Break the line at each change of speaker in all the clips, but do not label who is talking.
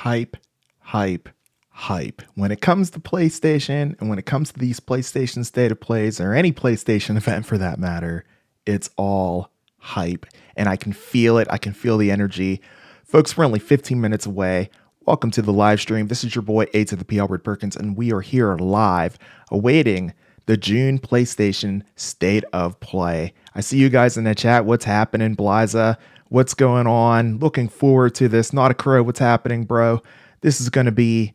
hype, hype, hype. When it comes to PlayStation and when it comes to these PlayStation State of Plays or any PlayStation event for that matter, it's all hype. And I can feel it. I can feel the energy. Folks, we're only 15 minutes away. Welcome to the live stream. This is your boy A to the P. Albert Perkins, and we are here live awaiting the June PlayStation State of Play. I see you guys in the chat. What's happening, Bliza? What's going on? Looking forward to this. Not a crow. What's happening, bro? This is going to be,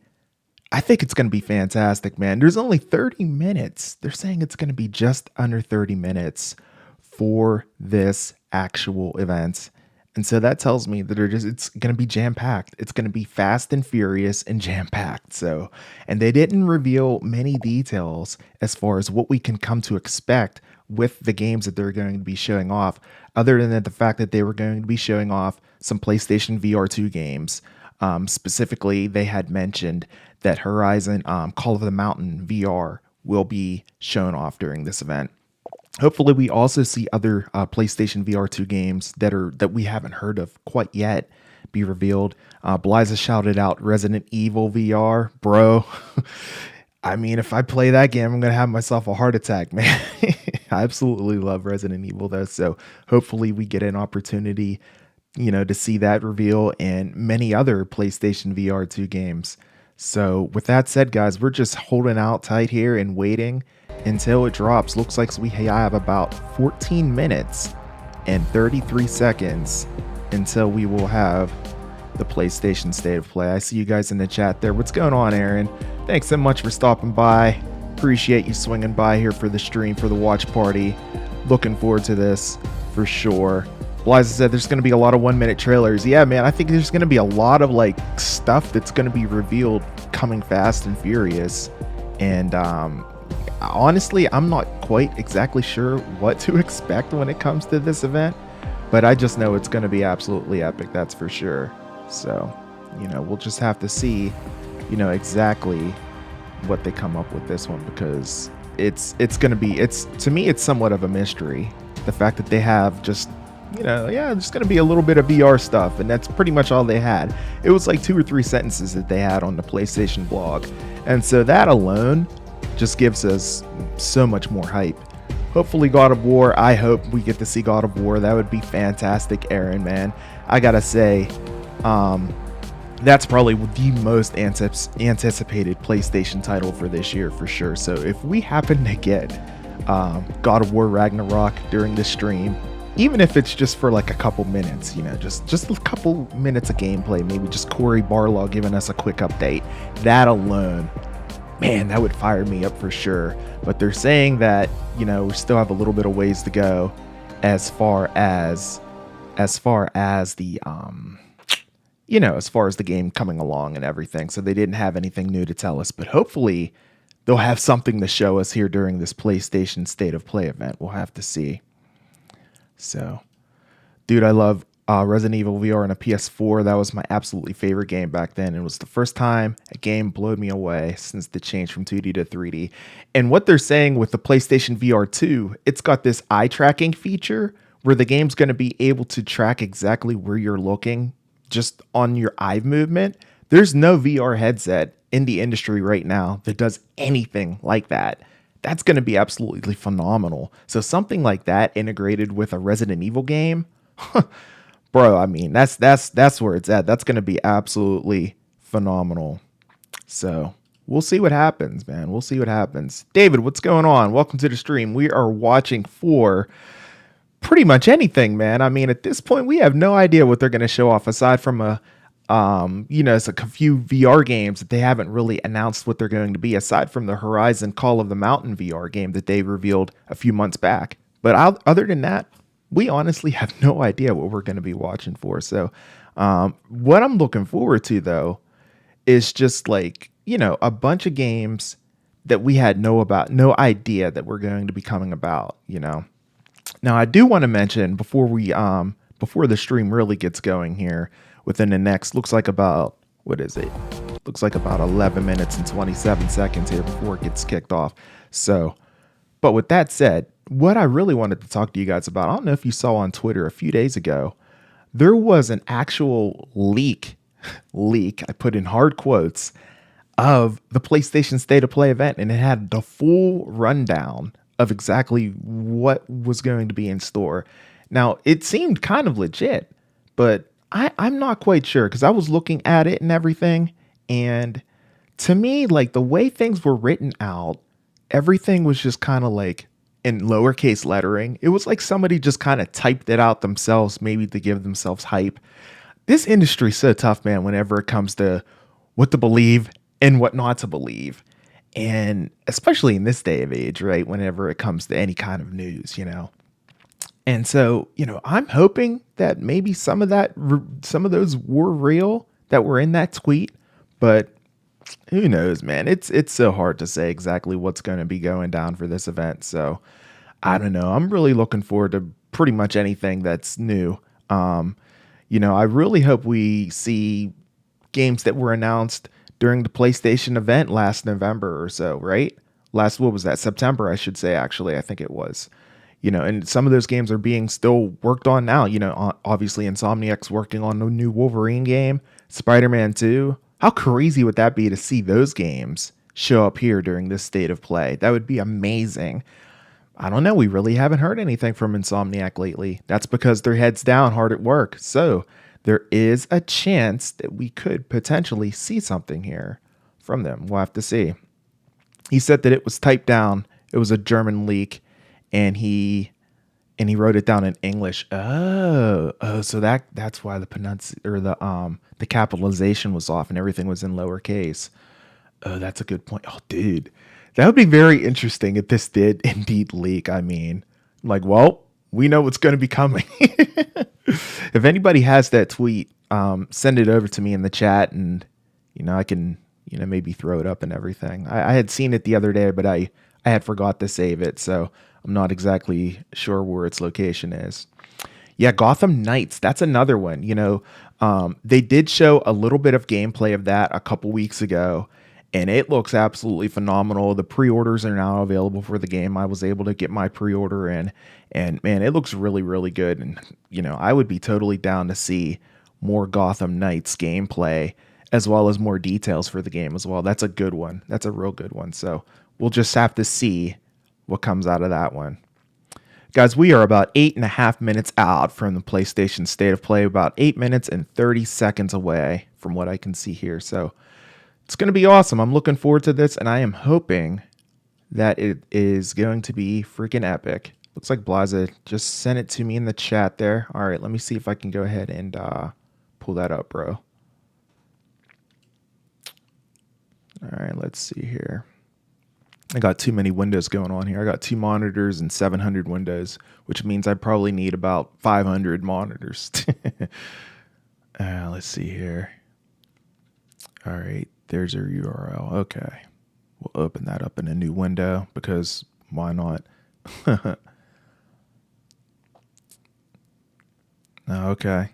I think it's going to be fantastic, man. There's only 30 minutes. They're saying it's going to be just under 30 minutes for this actual event. And so that tells me that it's going to be jam-packed. It's going to be fast and furious and jam-packed. So, and they didn't reveal many details as far as what we can come to expect with the games that they're going to be showing off, other than the fact that they were going to be showing off some PlayStation VR2 games. Specifically, they had mentioned that Horizon Call of the Mountain VR will be shown off during this event. Hopefully, we also see other PlayStation VR2 games that we haven't heard of quite yet be revealed. Bliza shouted out Resident Evil VR, bro. I mean, if I play that game, I'm gonna have myself a heart attack, man. I absolutely love Resident Evil, though. So hopefully, we get an opportunity, to see that reveal and many other PlayStation VR2 games. So with that said, guys, we're just holding out tight here and waiting until it drops. Looks like we have about 14 minutes and 33 seconds until we will have the PlayStation State of Play. I see you guys in the chat there. What's going on, Aaron? Thanks so much for stopping by. Appreciate you swinging by here for the stream, for the watch party. Looking forward to this for sure. Bliza said there's going to be a lot of 1-minute trailers. Yeah, man, I think there's going to be a lot of stuff that's going to be revealed coming fast and furious. And honestly, I'm not quite exactly sure what to expect when it comes to this event, but I just know it's going to be absolutely epic. That's for sure. So, we'll just have to see, exactly what they come up with this one, because it's going to be, to me, it's somewhat of a mystery. The fact that they have just, there's going to be a little bit of VR stuff, and that's pretty much all they had. It was like 2 or 3 sentences that they had on the PlayStation blog. And so that alone just gives us so much more hype. Hopefully God of War, I hope we get to see God of War. That would be fantastic, Aaron, man. I gotta say, that's probably the most anticipated PlayStation title for this year for sure. So if we happen to get God of War Ragnarok during this stream, even if it's just for like a couple minutes, just a couple minutes of gameplay, maybe just Corey Barlow giving us a quick update, that alone, man, that would fire me up for sure. But they're saying that, we still have a little bit of ways to go as far as the as far as the game coming along and everything. So they didn't have anything new to tell us, but hopefully they'll have something to show us here during this PlayStation State of Play event. We'll have to see. So, dude, I love Resident Evil VR on a PS4. That was my absolutely favorite game back then. It was the first time a game blew me away since the change from 2D to 3D. And what they're saying with the PlayStation VR2, it's got this eye tracking feature where the game's going to be able to track exactly where you're looking just on your eye movement. There's no VR headset in the industry right now that does anything like that. That's going to be absolutely phenomenal. So something like that integrated with a Resident Evil game, bro, I mean, that's where it's at. That's going to be absolutely phenomenal. So we'll see what happens, man. We'll see what happens. David, what's going on? Welcome to the stream. We are watching for pretty much anything, man. I mean, at this point, we have no idea what they're going to show off aside from it's a few VR games that they haven't really announced what they're going to be, aside from the Horizon Call of the Mountain VR game that they revealed a few months back. But other than that, we honestly have no idea what we're going to be watching for. So what I'm looking forward to, though, is just a bunch of games that we had no idea that were going to be coming about, Now, I do want to mention before the stream really gets going here, within the next, looks like about 11 minutes and 27 seconds here before it gets kicked off. So, but with that said, what I really wanted to talk to you guys about, I don't know if you saw on Twitter a few days ago, there was an actual leak leak, I put in hard quotes, of the PlayStation State of Play event, and it had the full rundown of exactly what was going to be in store. Now, it seemed kind of legit, but I'm not quite sure because I was looking at it and everything. And to me, like the way things were written out, everything was just kind of like in lowercase lettering. It was like somebody just kind of typed it out themselves, maybe to give themselves hype. This industry's so tough, man, whenever it comes to what to believe and what not to believe. And especially in this day of age, right? Whenever it comes to any kind of news, you know. And so, I'm hoping that maybe some of those were real that were in that tweet, but who knows, man? It's so hard to say exactly what's going to be going down for this event. So I don't know. I'm really looking forward to pretty much anything that's new. I really hope we see games that were announced during the PlayStation event last November or so, right? What was that? September, I should say, actually. I think it was. And some of those games are being still worked on now. Obviously, Insomniac's working on a new Wolverine game, Spider-Man 2. How crazy would that be to see those games show up here during this state of play? That would be amazing. I don't know. We really haven't heard anything from Insomniac lately. That's because their head's down hard at work. So there is a chance that we could potentially see something here from them. We'll have to see. He said that it was typed down. It was a German leak, and he wrote it down in English. So that's why the capitalization was off and everything was in lowercase. Oh, that's a good point. Oh, dude, that would be very interesting if this did indeed leak. I mean, like, well, we know what's going to be coming. If anybody has that tweet, send it over to me in the chat, and I can maybe throw it up and everything. I had seen it the other day, but I had forgot to save it, so I'm not exactly sure where its location is. Yeah, Gotham Knights. That's another one. They did show a little bit of gameplay of that a couple weeks ago, and it looks absolutely phenomenal. The pre-orders are now available for the game. I was able to get my pre-order in, and man, it looks really, really good. And, I would be totally down to see more Gotham Knights gameplay, as well as more details for the game as well. That's a good one. That's a real good one. So we'll just have to see what comes out of that one. Guys, we are about 8.5 minutes out from the PlayStation State of Play, about 8 minutes and 30 seconds away from what I can see here. So it's going to be awesome. I'm looking forward to this, and I am hoping that it is going to be freaking epic. Looks like Blaza just sent it to me in the chat there. All right, let me see if I can go ahead and pull that up, bro. All right, let's see here. I got too many windows going on here. I got 2 monitors and 700 windows, which means I probably need about 500 monitors. Let's see here. All right, there's our URL. Okay, we'll open that up in a new window because why not? Okay.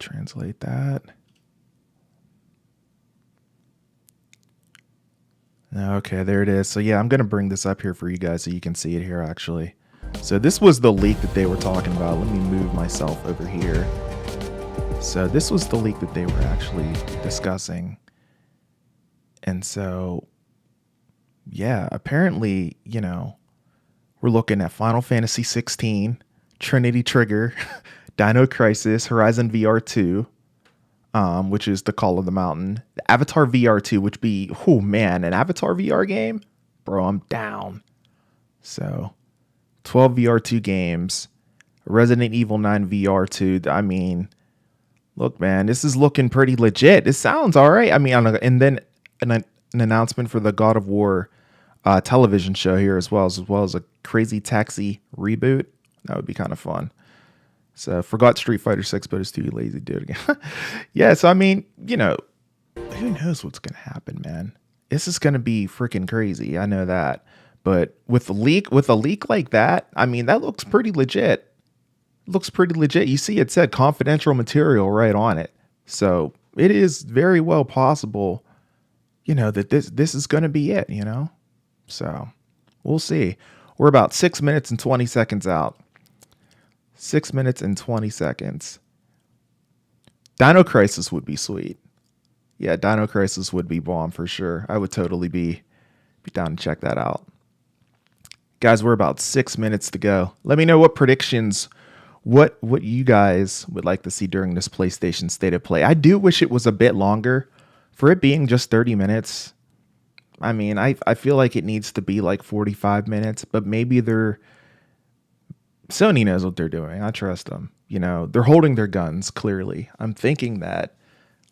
Translate that. Okay, there it is. So yeah, I'm going to bring this up here for you guys so you can see it here actually. So this was the leak that they were talking about. Let me move myself over here. So this was the leak that they were actually discussing. And so, yeah, apparently, we're looking at Final Fantasy 16, Trinity Trigger, Dino Crisis, Horizon VR2, which is the Call of the Mountain, the Avatar VR2, which be, oh man, an Avatar VR game? Bro, I'm down. So, 12 VR2 games, Resident Evil 9 VR2. I mean, look, man, this is looking pretty legit. This sounds all right. I mean, and then an announcement for the God of War television show here as well as a Crazy Taxi reboot. That would be kind of fun. So forgot Street Fighter 6, but it's too lazy to do it again. Yeah, so I mean, who knows what's gonna happen, man? This is gonna be freaking crazy. I know that. But with a leak like that, I mean, that looks pretty legit. Looks pretty legit. You see, it said confidential material right on it. So it is very well possible, that this is gonna be it, So we'll see. We're about 6 minutes and 20 seconds out. 6 minutes and 20 seconds. Dino Crisis would be sweet. Yeah, Dino Crisis would be bomb for sure. I would totally be down to check that out. Guys, we're about 6 minutes to go. Let me know what predictions, what you guys would like to see during this PlayStation State of Play. I do wish it was a bit longer. For it being just 30 minutes, I mean, I feel like it needs to be like 45 minutes, but maybe Sony knows what they're doing. I trust them. You know, they're holding their guns, clearly. I'm thinking that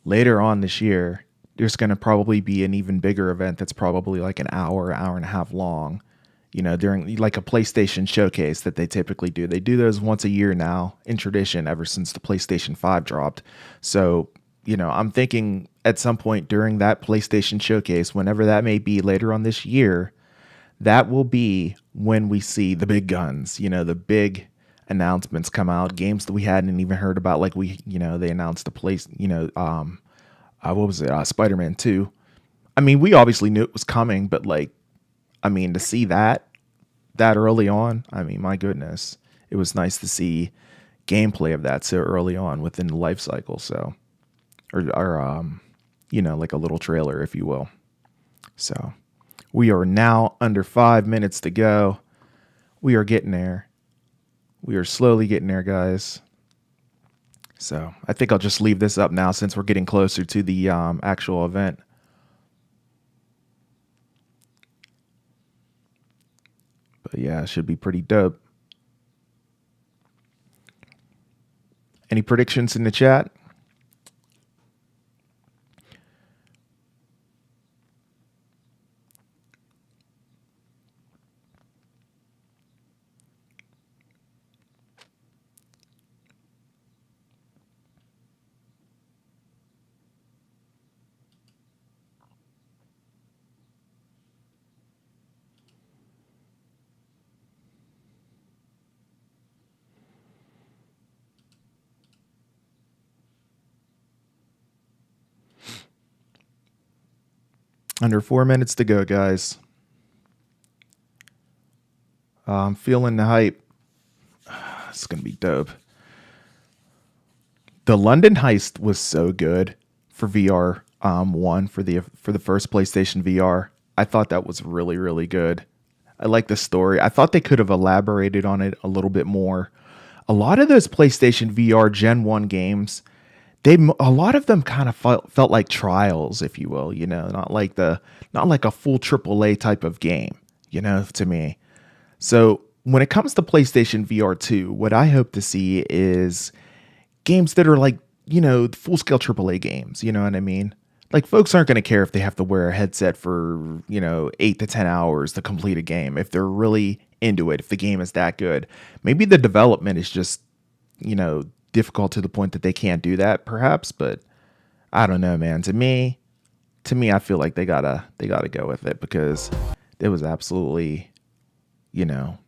later on this year, there's going to probably be an even bigger event that's probably like an hour, hour and a half long, you know, during like a PlayStation showcase that they typically do. They do those once a year now in tradition ever since the PlayStation 5 dropped. So, you know, I'm thinking at some point during that PlayStation showcase, whenever that may be later on this year, that will be when we see the big guns, you know, the big announcements come out, games that we hadn't even heard about. Like they announced the place, what was it? Spider-Man 2. I mean, we obviously knew it was coming, but like, I mean, to see that early on, I mean, my goodness, it was nice to see gameplay of that so early on within the life cycle. So, like a little trailer, if you will. So we are now under 5 minutes to go. We are getting there. We are slowly getting there, guys. So I think I'll just leave this up now since we're getting closer to the actual event. But yeah, it should be pretty dope. Any predictions in the chat? Under 4 minutes to go, guys. I'm feeling the hype. It's going to be dope. The London heist was so good for VR 1 for the first PlayStation VR. I thought that was really, really good. I like the story. I thought they could have elaborated on it a little bit more. A lot of those PlayStation VR Gen 1 games, a lot of them kind of felt like trials, if you will, you know, not like a full AAA type of game, you know, to me. So when it comes to PlayStation VR2, what I hope to see is games that are like, you know, full scale AAA games, you know what I mean? Like folks aren't going to care if they have to wear a headset for, you know, 8 to 10 hours to complete a game. If they're really into it, if the game is that good, maybe the development is just, you know, difficult to the point that they can't do that perhaps, but I don't know, man. To me, I feel like they gotta go with it because it was absolutely, you know,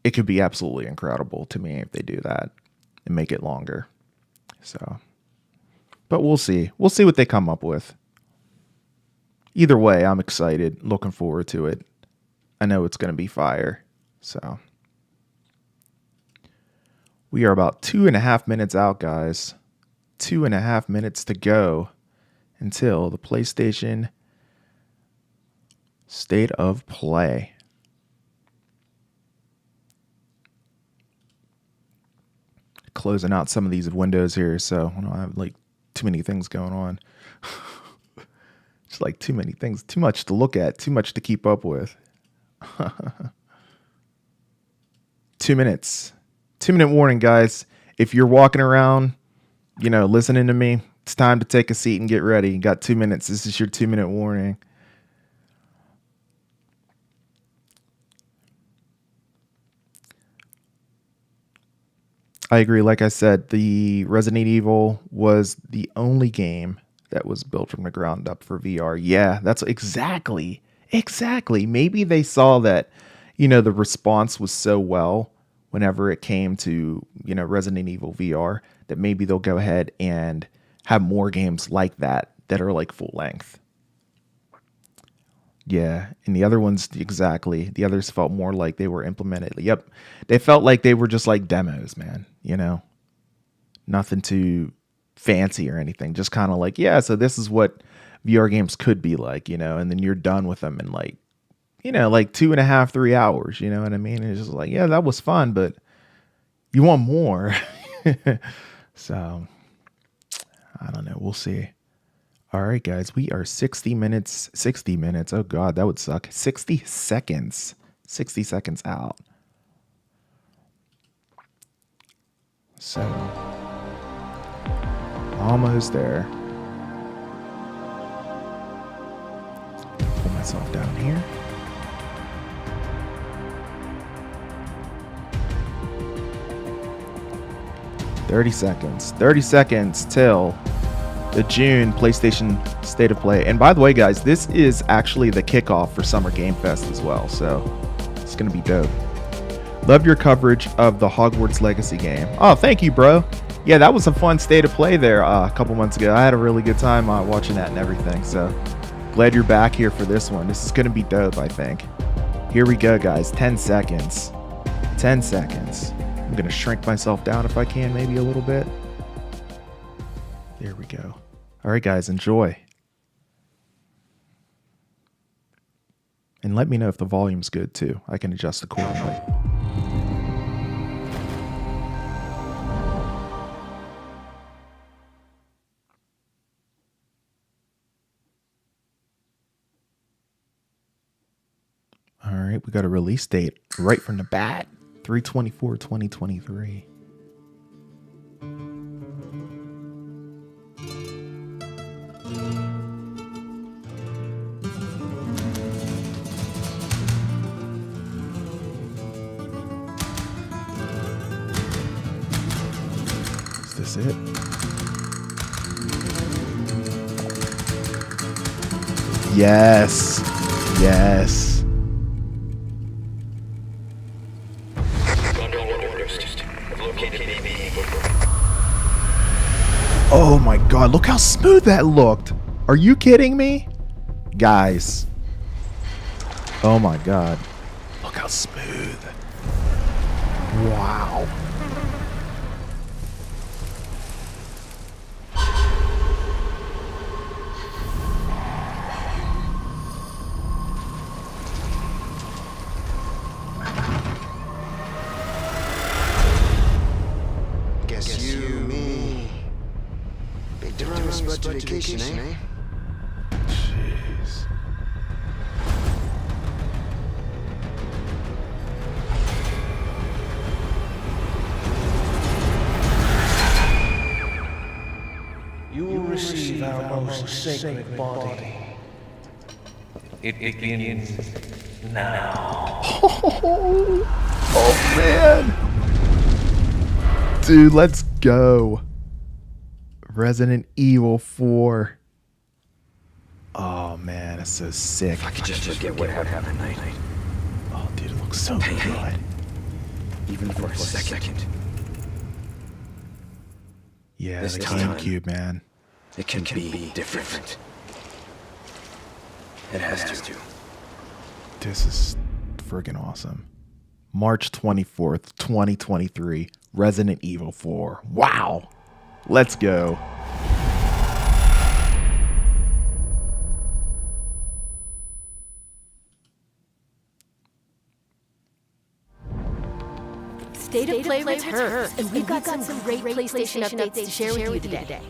it could be absolutely incredible to me if they do that and make it longer. So, but we'll see what they come up with. Either way, I'm excited, looking forward to it. I know it's going to be fire. So we are about 2.5 minutes out, guys. 2.5 minutes to go until the PlayStation State of Play. Closing out some of these windows here, so I don't have like too many things going on. It's like too many things, too much to look at, too much to keep up with. 2 minutes. 2-minute warning, guys. If you're walking around, you know, listening to me, it's time to take a seat and get ready. You got 2 minutes. This is your 2-minute warning. I agree. Like I said, the Resident Evil was the only game that was built from the ground up for VR. Yeah, that's exactly. Maybe they saw that, you know, the response was so well whenever it came to, you know, Resident Evil VR that maybe they'll go ahead and have more games like that are like full length. Yeah, and the other ones, exactly. The others felt more like they were implemented. Yep, they felt like they were just like demos, man. You know, nothing too fancy or anything. Just kind of like, yeah, so this is what VR games could be like, you know, and then you're done with them in like, you know, like 2.5, 3 hours, you know what I mean? And it's just like, yeah, that was fun, but you want more. So I don't know. We'll see. All right, guys, we are 60 minutes. Oh God, that would suck. 60 seconds out. So almost there. Pull myself down here. $30 seconds till the June PlayStation State of Play. And by the way, guys, this is actually the kickoff for Summer Game Fest as well, so it's gonna be dope. Love your coverage of the Hogwarts Legacy game. Oh, thank you, bro. Yeah, that was a fun State of Play there a couple months ago. I had a really good time watching that and everything, so glad you're back here for this one. This is gonna be dope, I think. Here we go, guys. 10 seconds. 10 seconds. I'm gonna shrink myself down if I can, maybe a little bit. There we go. All right, guys, enjoy. And let me know if the volume's good too. I can adjust accordingly. All right, we got a release date right from the bat. 3/24/2023. Is this it? Yes. Yes. Oh my God, look how smooth that looked. Are you kidding me? Guys. Oh my God. Look how smooth. Wow.
Vacation, eh?
Jeez.
You will receive our most sacred body. It begins now.
Oh man. Dude, let's go. Resident Evil 4. Oh man, that's so sick.
I could just forget what happened that night.
Oh dude, it looks so good.
Even for a second.
Yeah,
This
the
time,
GameCube, man.
It can be different. It has to.
This is friggin' awesome. March 24th, 2023. Resident Evil 4. Wow. Let's go.
State of Play returns, and we've got some great PlayStation updates to share with you today.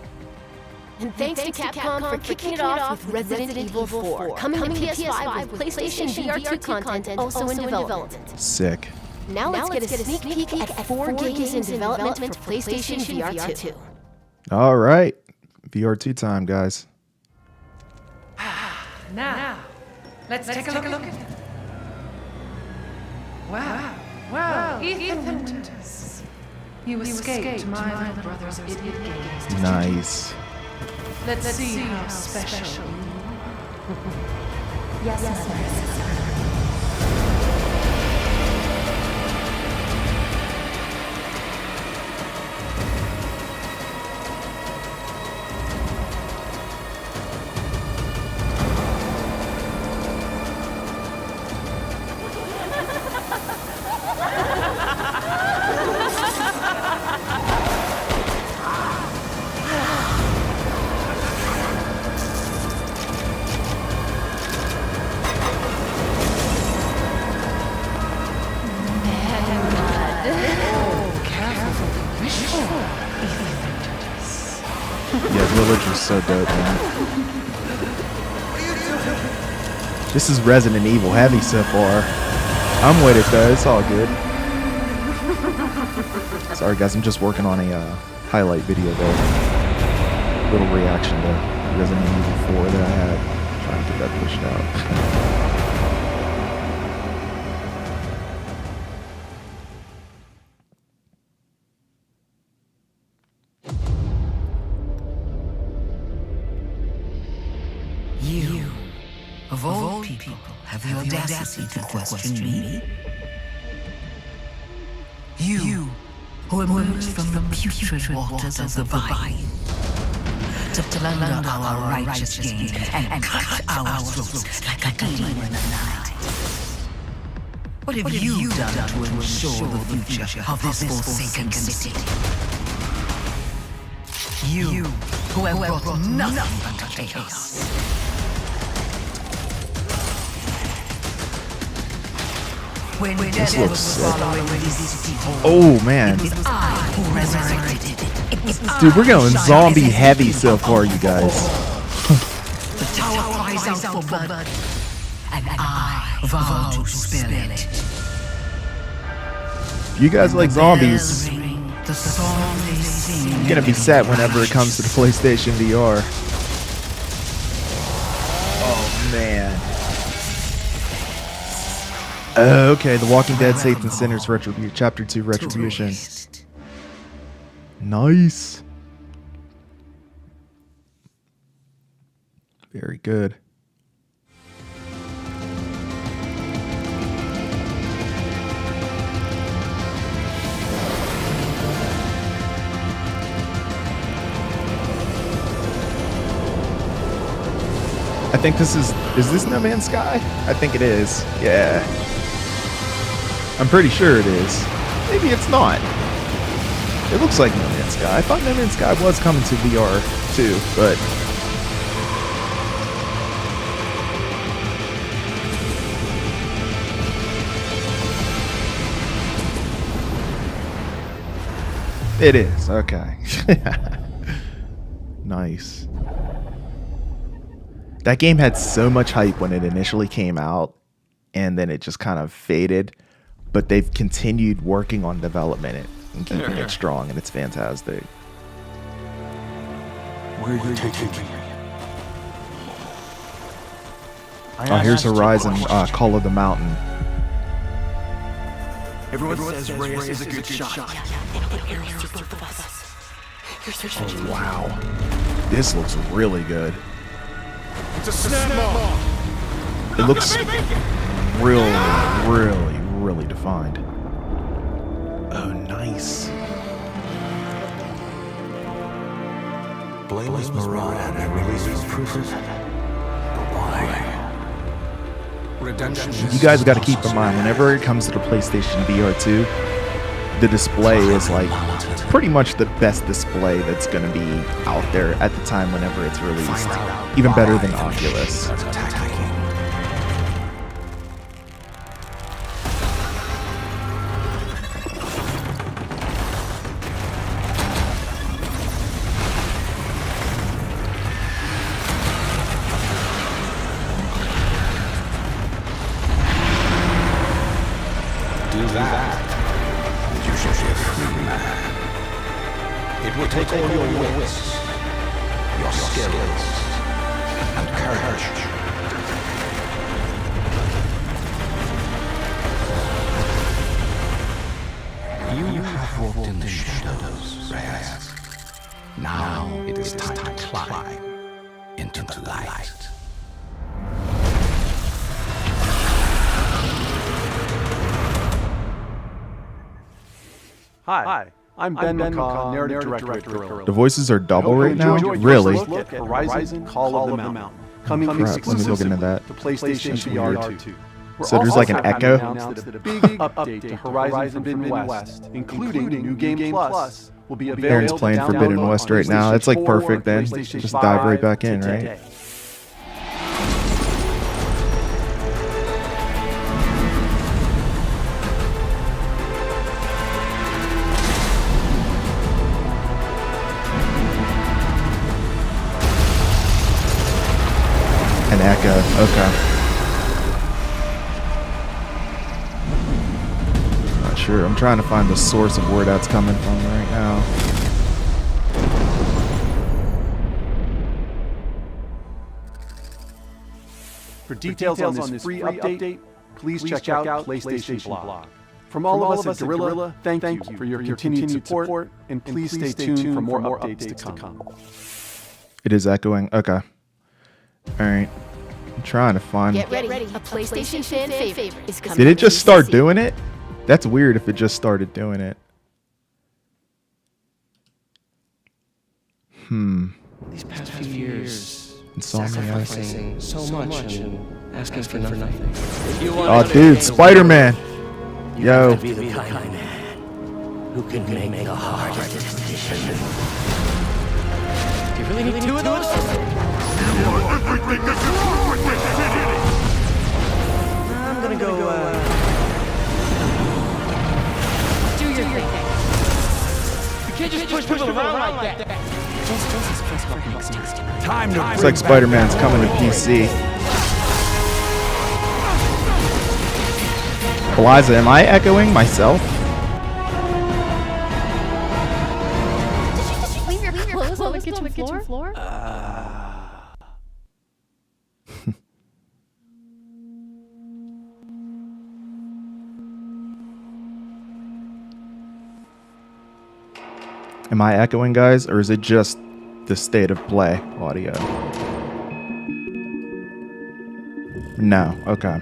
And thanks to Capcom for kicking it off with Resident Evil 4, coming to PS5 with PlayStation VR2 content also in development.
Sick.
Now let's get a sneak peek at 4 games in development for PlayStation VR2.
All right. VR2 time, guys.
Now, let's take a look at it. Wow, Ethan Winters. You escaped my little brother's idiot games.
Nice.
Let's see how special you are.
Yes.
Yeah, Village was so dope, man. This is Resident Evil heavy so far. I'm with it though, it's all good. Sorry guys, I'm just working on a highlight video though. Little reaction to Resident Evil 4 that I had. Trying to get that pushed out.
You, of all people, have the audacity to question me? You, who emerged from the putrid waters of the vine, to plunder our righteous gain and cut our throats like a demon in the night. What have you done to ensure the future of this forsaken city? You, who have brought nothing but chaos. When
This looks sick.
oh,
Oh man.
I who resurrected it. It was
Dude, we're going
I who
zombie
shined
heavy
as
so far, you guys.
The tower cries out for blood, and I vow to spare it.
You guys like zombies.
Bells ring, the song they sing.
I'm gonna be set whenever it comes to the PlayStation VR. Oh man. Okay, The Walking Dead Saints and Sinners Retribution, Chapter 2 Retribution. Nice. Very good. I think this is this No Man's Sky? I think it is. Yeah. I'm pretty sure it is. Maybe it's not. It looks like No Man's Sky. I thought No Man's Sky was coming to VR too, but it is. Okay. Nice. That game had so much hype when it initially came out, and then it just kind of faded. But they've continued working on development and keeping it strong, and it's fantastic.
Where are you taking me?
Oh, here's Horizon, Call of the Mountain.
Everyone says Reyes is a good shot.
Oh, wow. This looks really good.
It's a snap.
It looks really, really, really defined. Oh, nice.
Blameless Mirage and release proof. But why? Redemption.
You guys got to keep in mind, whenever it comes to the PlayStation VR2, the display is like pretty much the best display that's going to be out there at the time whenever it's released. Even better than Oculus.
Do that, and you shall be a free man. It will take all your wits, your skills, and courage. You have walked in the shadows, Reyes. Now it is time to climb into the light.
Hi, I'm Ben McCaw, narrative director at Gorilla.
The voices are double right now?
Enjoy your
Really?
first look at Horizon Call of the Mountain, coming
Crap, let me go get
exclusively
into that.
to PlayStation VR2.
So there's like an echo?
Announced that a big update to Horizon Forbidden West, including New Game Plus, will be available.
Aaron's playing
to
Forbidden
download
West
on
right now. That's like
PlayStation 4
perfect then.
and PlayStation
Just dive right
5
back in, right?
today.
An echo. Okay. Not sure. I'm trying to find the source of where that's coming from right now.
For details on this free update, please check out PlayStation Blog. From all of us at Gorilla, thank you for your continued support, and please stay tuned for more updates to come.
It is echoing. Okay. All right. I'm trying to find.
Get ready. A PlayStation fan favorite is coming.
Did it just start
to
doing it? That's weird if it just started doing it.
These past few years,
Insomnia.
sacrificing so much and asking for nothing.
Oh, dude, Spider-Man. Yo.
Be the kind of man who can make the hardest decision.
Do you really need two of those? I'm gonna go,
Do your thing. You can't just push people around like that.
Time to
Looks like Spider-Man's coming to PC. Eliza, am I echoing myself?
leave your clothes on the kitchen floor?
Am I echoing, guys, or is it just the state of play audio? No. Okay.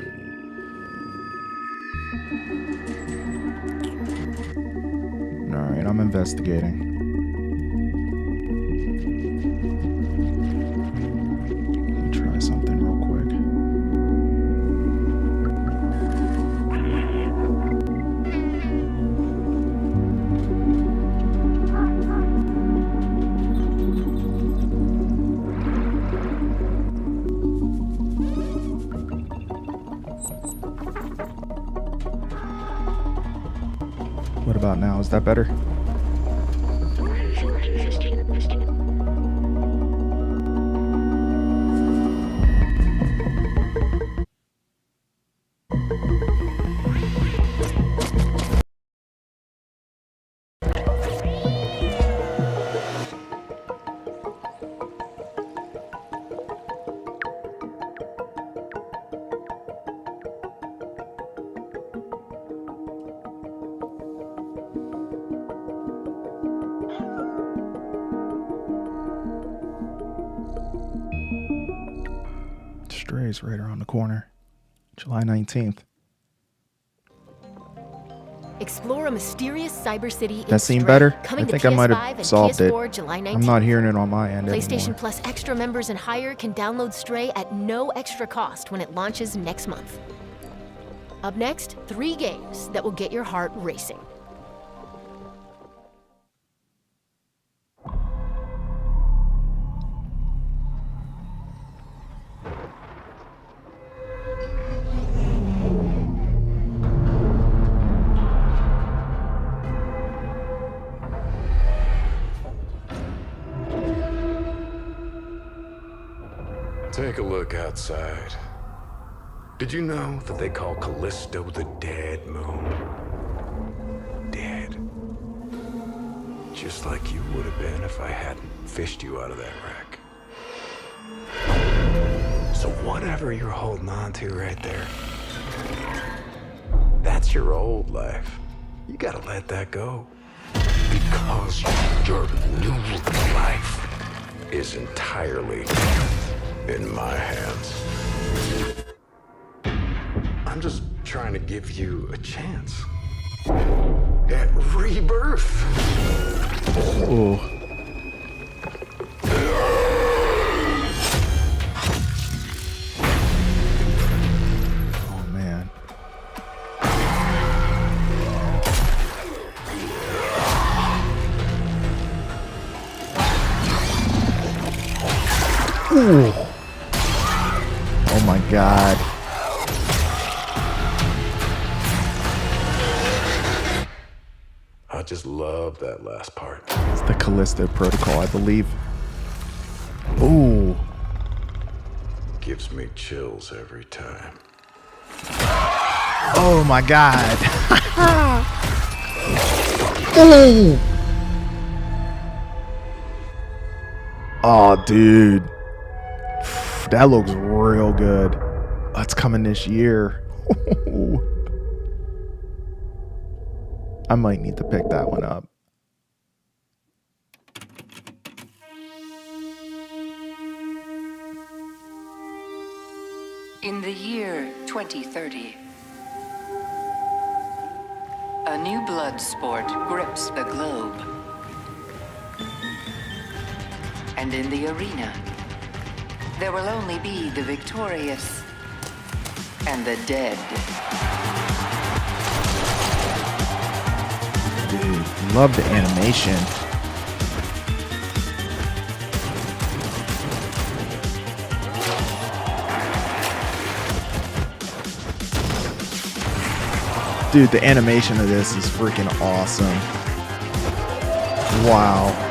All right, I'm investigating. Let me try something real quick. What about now? Is that better? Strays right around the corner. July 19th.
Explore a mysterious cyber city.
That seemed better? I think I might have solved it. I'm not hearing it on my end
PlayStation
anymore.
Plus Extra members and higher can download Stray at no extra cost when it launches next month. Up next, 3 games that will get your heart racing.
Take a look outside. Did you know that they call Callisto the Dead Moon? Dead. Just like you would have been if I hadn't fished you out of that wreck. So whatever you're holding on to right there, that's your old life. You gotta let that go. Because your new life is entirely in my hands. I'm just trying to give you a chance at rebirth.
Oh. Oh man. Ooh. Oh my god.
I just love that last part.
It's the Callisto Protocol, I believe. Ooh.
Give gives me chills every time.
Oh my god. Oh. Oh, dude. That looks real good. That's coming this year. I might need to pick that one up.
In the year 2030, a new blood sport grips the globe. And in the arena, there will only be the victorious and the dead.
Dude, love the animation. Dude, the animation of this is freaking awesome. Wow.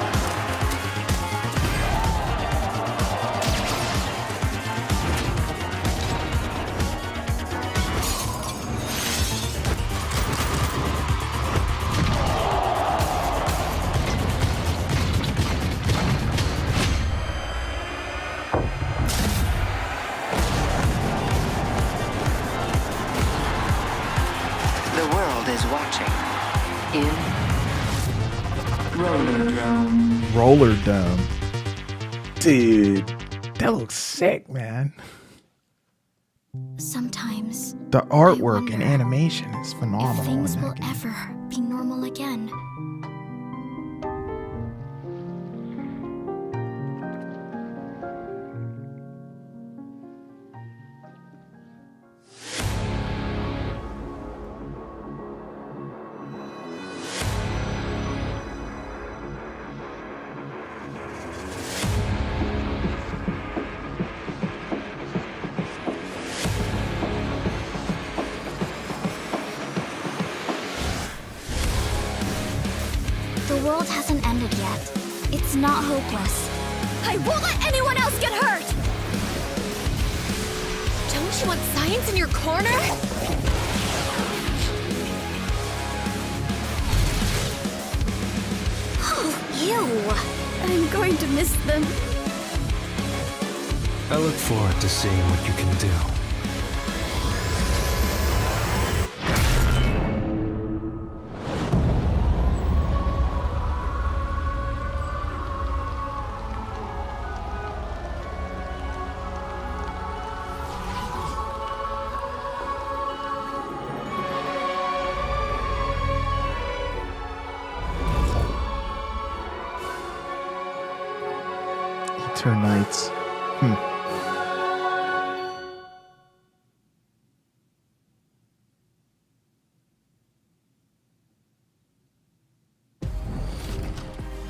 The world is watching in Roller Drome.
Roller Dome. Dude, that looks sick, man.
Sometimes
The artwork and
wonder
animation is
if
phenomenal.
things
in
will
that game.
ever be normal again. The world hasn't ended yet. It's not hopeless. I won't let anyone else get hurt!
Don't you want science in your corner?
Oh, ew! I'm going to miss them.
I look forward to seeing what you can do.
Eternites.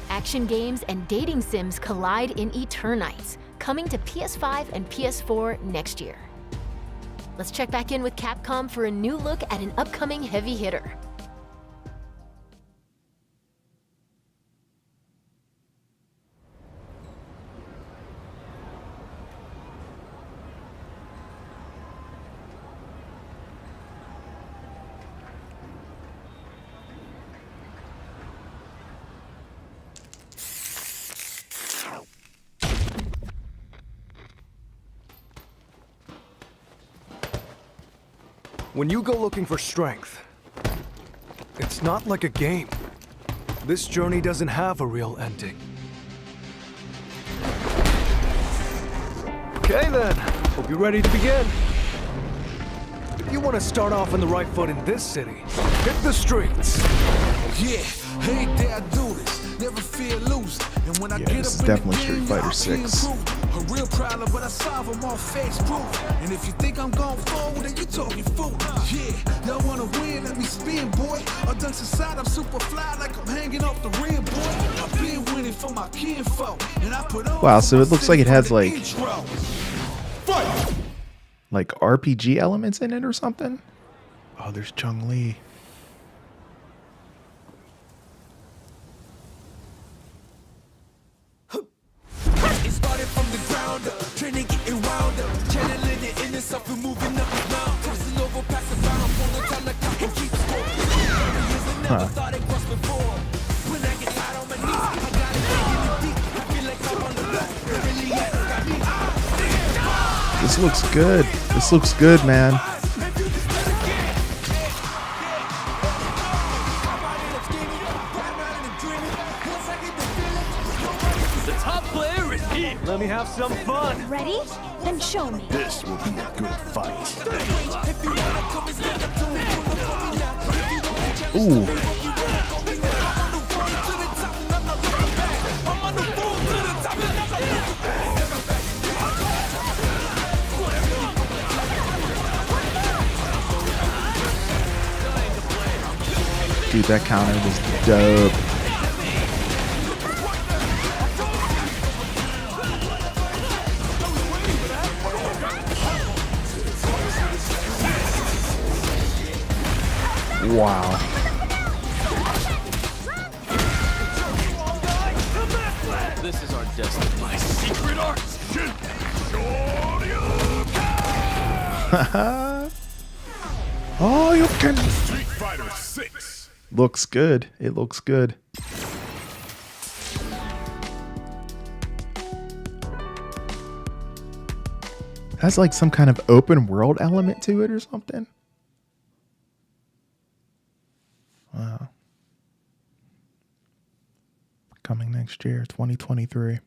Action games and dating sims collide in Eternites, coming to PS5 and PS4 next year. Let's check back in with Capcom for a new look at an upcoming heavy hitter.
When you go looking for strength, it's not like a game. This journey doesn't have a real ending. Okay then, hope you're ready to begin. If you want to start off on the right foot in this city, hit the streets.
Yeah, hey, there I do this. Never fear losing. And when I
Yeah,
get
this is
up in
definitely
the game,
Street Fighter
I can
6.
improve. A real problem, but I solve them all face proof. And if you think I'm going forward, then you talking fool. Yeah, y'all wanna win, let me spin, boy. All dunks aside, I'm super fly like I'm hanging off the rim, boy. I've been winning for my kinfolk. And I put on
Wow,
for
so
my
it looks like
city
it has
from the
like
intro. Fight!
like RPG elements in it or something. Oh, there's Chung Li.
It started from the ground up, training getting wound up, chanting
This looks good. This looks good, man.
The top player is here.
Let me have some fun.
Ready? Then show me.
This will be a good fight.
Ooh. Dude, that counter was dope. Wow.
This is our destiny. My secret art.
Oh, you can.
Street Fighter 6.
Looks good. It looks good. Has like some kind of open world element to it or something. Wow. Coming next year, 2023.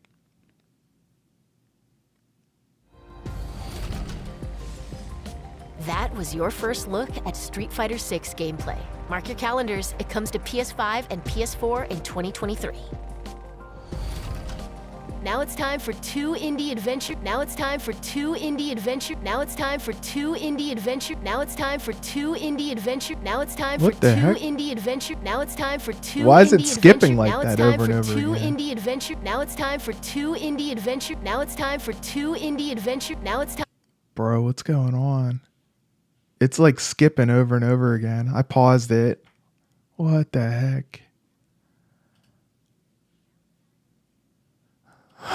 That was your first look at Street Fighter 6 gameplay. Mark your calendars, it comes to PS5 and PS4 in 2023. Now it's time for two indie adventure. Now it's time for two indie adventure. Now it's time for two indie adventure. Now it's time for two indie adventure. Now it's time for two indie adventure. Now it's time for two.
Why is it skipping like that over and over
two
again?
indie adventure. Now it's time for two indie adventure. Now it's time for two indie adventure. Now it's time.
Bro, what's going on? It's like skipping over and over again. I paused it. What the heck?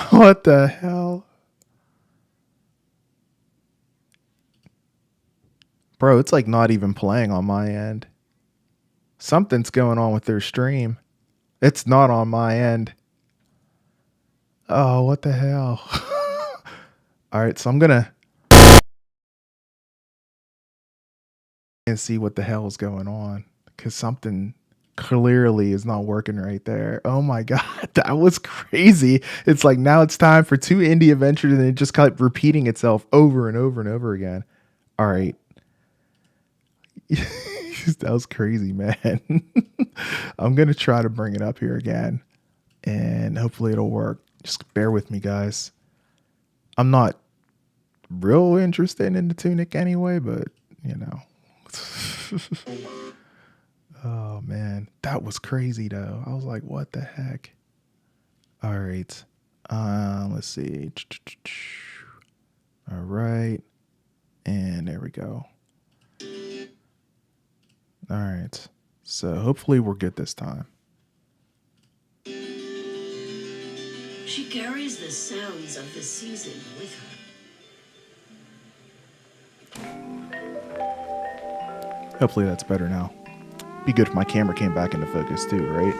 What the hell? Bro, it's like not even playing on my end. Something's going on with their stream. It's not on my end. Oh, what the hell? All right, so I'm gonna and see what the hell is going on, because something clearly is not working right there. Oh my god, that was crazy. It's like now it's time for two indie adventures and it just kept repeating itself over and over and over again. All right. That was crazy, man. I'm gonna try to bring it up here again and hopefully it'll work. Just bear with me, guys. I'm not real interested in the Tunic anyway, but you know. Oh man, that was crazy though. I was like, what the heck? All right. Let's see. All right. And there we go. All right. So hopefully we're good this time.
She carries the sounds of the season with her.
Hopefully that's better now. Be good if my camera came back into focus too, right?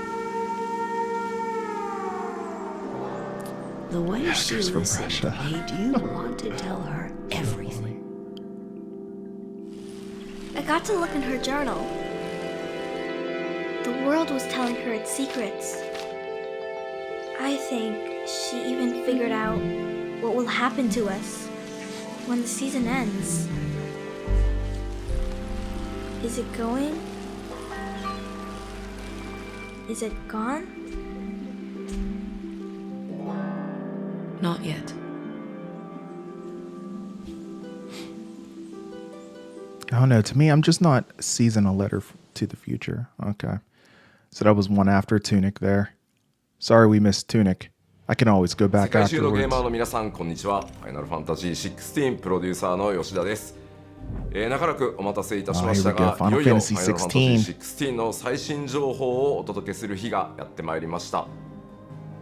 The way she
Actors from
listened
Russia.
made you want to tell her everything.
I got to look in her journal. The world was telling her its secrets. I think she even figured out what will happen to us when the season ends. Is it going? Is it gone?
Not yet.
I don't know. To me, I'm just not season a letter to the future. Okay. So that was one after Tunic there. Sorry we missed Tunic. I can always go back
世界中のゲー
afterwards.
マーの皆さんこんにちは。ファイナルファンタジー16プロデューサーの吉田です。長らくお待たせいたしましたが、
Here we go.
いよいよ
Final Fantasy
ファイナルファンタジー
16
16の最新情報をお届けする日がやってまいりました。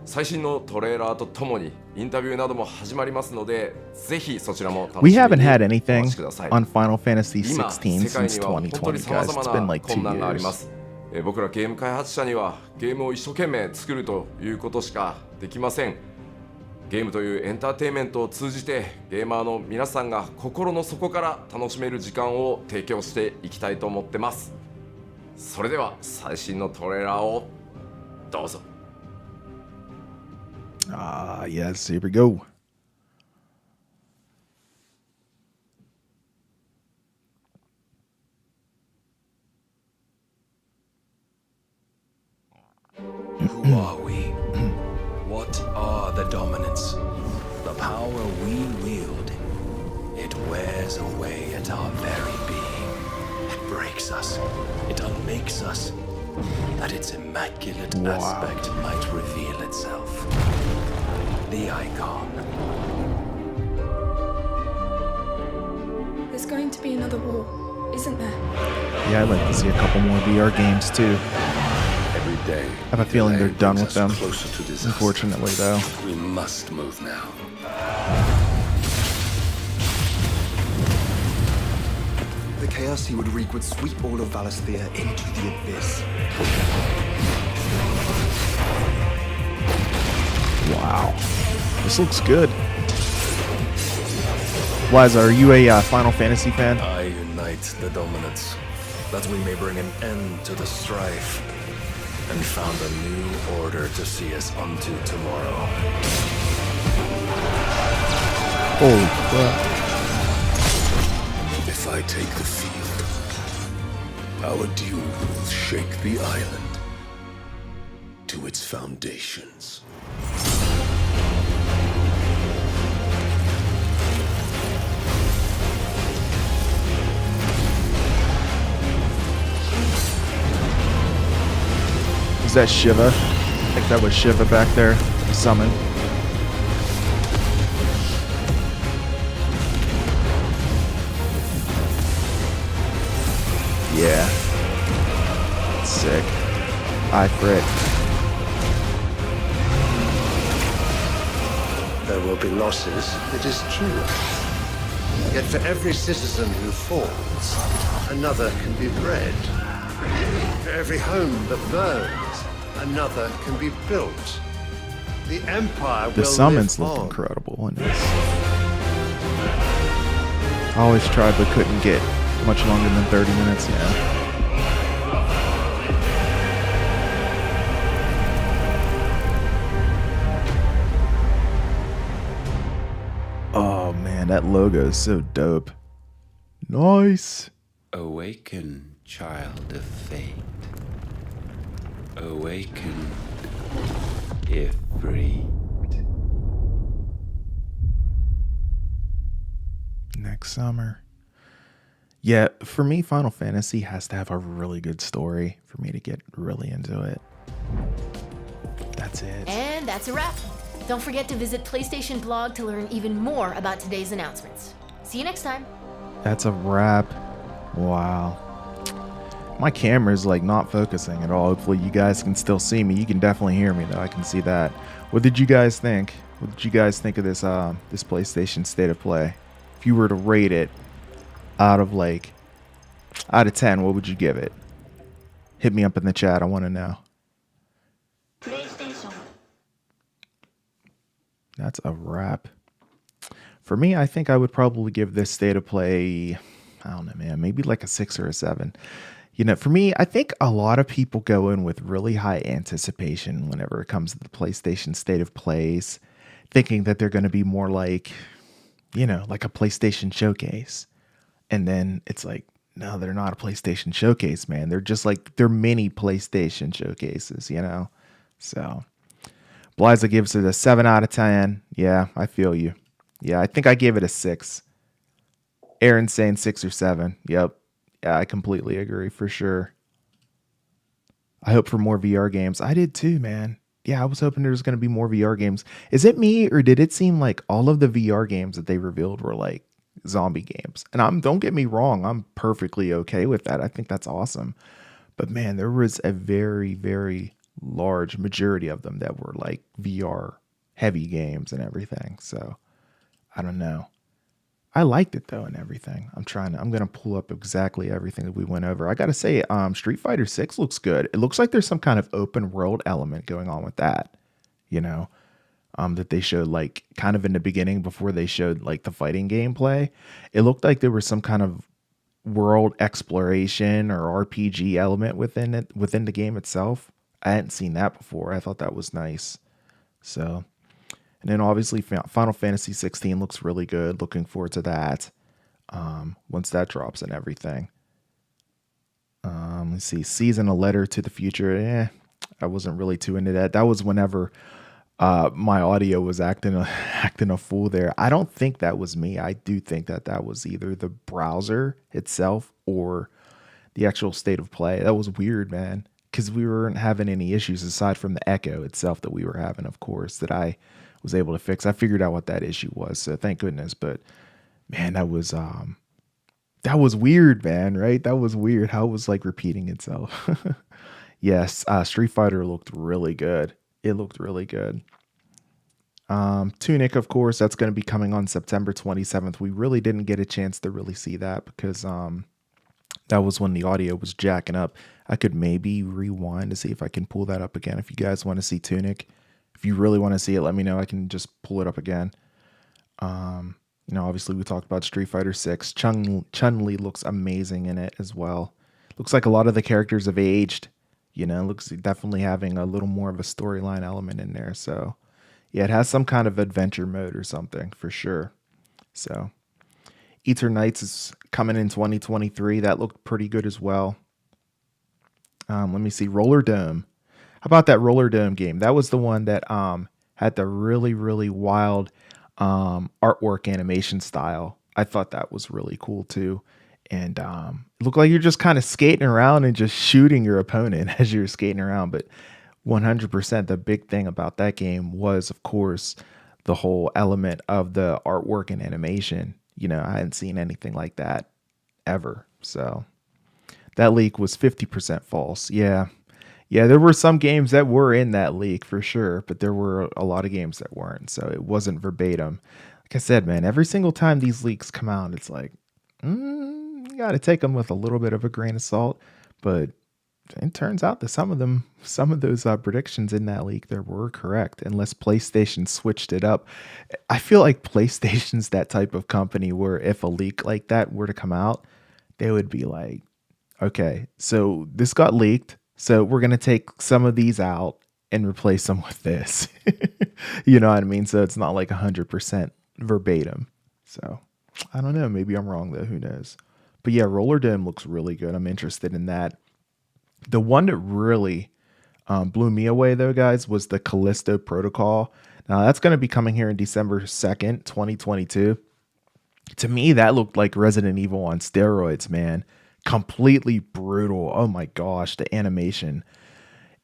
最新のトレーラーとともにインタビューなども始まりますので、ぜひそちらも楽しみ
We
に
haven't
お
had
待
anything
ちください。
on Final Fantasy
今、
16
世界
since
には本当に
2020,
様
guys.
々
It's been
な
like 2
困難がありま
years.
す。僕らゲーム開発者にはゲームを一生懸命作るということしかできません。ゲームというエンターテインメントを通じてゲーマーの皆さんが心の底から楽しめる時間を提供していきたいと思ってます。それでは最新のトレーラーをどうぞ。
Yes, here we go.
Who are we? What are the dominants? The power we wield. It wears away at our very being. It breaks us. It unmakes us. That its immaculate aspect might reveal itself. The icon.
There's going to be another war, isn't there?
Yeah, I'd like to see a couple more VR games too.
Every day.
I have a feeling they're done with them. Unfortunately, though.
We must move now.
The chaos he would wreak would sweep all of Valisthea into the abyss.
Wow. This looks good. Liza, are you a Final Fantasy fan?
I unite the dominants, that we may bring an end to the strife, and found a new order to see us unto tomorrow.
Holy crap.
If I take the field, our duel will shake the island to its foundations.
Is that Shiva? I think that was Shiva back there. Summon. Yeah. Sick. Eye Frit.
There will be losses, it is true. Yet for every citizen who falls, another can be bred. For every home that burns, another can be built. The Empire will
The summons
live
look
on.
incredible in this. I always tried but couldn't get much longer than 30 minutes, yeah. Oh man, that logo is so dope. Nice.
Awaken, child of fate. Awaken, if free.
Next summer. Yeah, for me, Final Fantasy has to have a really good story for me to get really into it. That's it.
And that's a wrap. Don't forget to visit PlayStation Blog to learn even more about today's announcements. See you next time.
That's a wrap. Wow. My camera's like not focusing at all. Hopefully you guys can still see me. You can definitely hear me though. I can see that. What did you guys think? What did you guys think of this this PlayStation State of Play? If you were to rate it out of 10, what would you give it? Hit me up in the chat. I want to know.
PlayStation.
That's a wrap. For me, I think I would probably give this State of Play, I don't know, man, maybe like a 6 or a 7. You know, for me, I think a lot of people go in with really high anticipation whenever it comes to the PlayStation State of Plays, thinking that they're going to be more like, you know, like a PlayStation Showcase. And then it's like, no, they're not a PlayStation Showcase, man. They're just like, they're mini PlayStation Showcases, you know? So, Bliza gives it a 7 out of 10. Yeah, I feel you. Yeah, I think I gave it a 6. Aaron's saying 6 or 7. Yep. Yeah, I completely agree for sure. I hope for more VR games. I did too, man. Yeah, I was hoping there was going to be more VR games. Is it me or did it seem like all of the VR games that they revealed were like zombie games? And don't get me wrong, I'm perfectly okay with that. I think that's awesome. But man, there was a very, very large majority of them that were like VR heavy games and everything. So I don't know. I liked it though and everything. I'm gonna pull up exactly everything that we went over. I gotta say, Street Fighter 6 looks good. It looks like there's some kind of open world element going on with that, you know, that they showed like kind of in the beginning before they showed like the fighting gameplay. It looked like there was some kind of world exploration or RPG element within it, within the game itself. I hadn't seen that before. I thought that was nice. So, and then obviously Final Fantasy 16 looks really good. Looking forward to that. Once that drops and everything. Let's see. Season a Letter to the Future. I wasn't really too into that. That was whenever my audio was acting a fool there. I don't think that was me. I do think that was either the browser itself or the actual state of play. That was weird, man, because we weren't having any issues aside from the echo itself that we were having, of course, that I was able to fix. I figured out what that issue was, so thank goodness. But man, that was weird, man, right? That was weird how it was like repeating itself. Yes, Street Fighter looked really good. It looked really good. Tunic, of course, that's going to be coming on September 27th. We really didn't get a chance to really see that because that was when the audio was jacking up. I could maybe rewind to see if I can pull that up again. If you guys want to see Tunic, if you really want to see it, let me know. I can just pull it up again. Obviously we talked about Street Fighter 6. Chun-Li looks amazing in it as well. Looks like a lot of the characters have aged. Looks definitely having a little more of a storyline element in there. So, yeah, it has some kind of adventure mode or something for sure. So, Eternights is coming in 2023. That looked pretty good as well. Let me see. Roller Dome. How about that Roller Dome game? That was the one that had the really, really wild artwork animation style. I thought that was really cool too. And it looked like you're just kind of skating around and just shooting your opponent as you're skating around. But 100% the big thing about that game was, of course, the whole element of the artwork and animation. I hadn't seen anything like that ever. So that leak was 50% false. Yeah, there were some games that were in that leak for sure, but there were a lot of games that weren't. So it wasn't verbatim. Like I said, man, every single time these leaks come out, it's like, you got to take them with a little bit of a grain of salt. But it turns out that some of those predictions in that leak there were correct, unless PlayStation switched it up. I feel like PlayStation's that type of company where if a leak like that were to come out, they would be like, okay, so this got leaked, so we're going to take some of these out and replace them with this. You know what I mean? So it's not like 100% verbatim. So I don't know. Maybe I'm wrong though. Who knows? But yeah, Roller Dome looks really good. I'm interested in that. The one that really blew me away though, guys, was the Callisto Protocol. Now that's going to be coming here in December 2nd, 2022. To me, that looked like Resident Evil on steroids, man. Completely brutal. Oh my gosh, the animation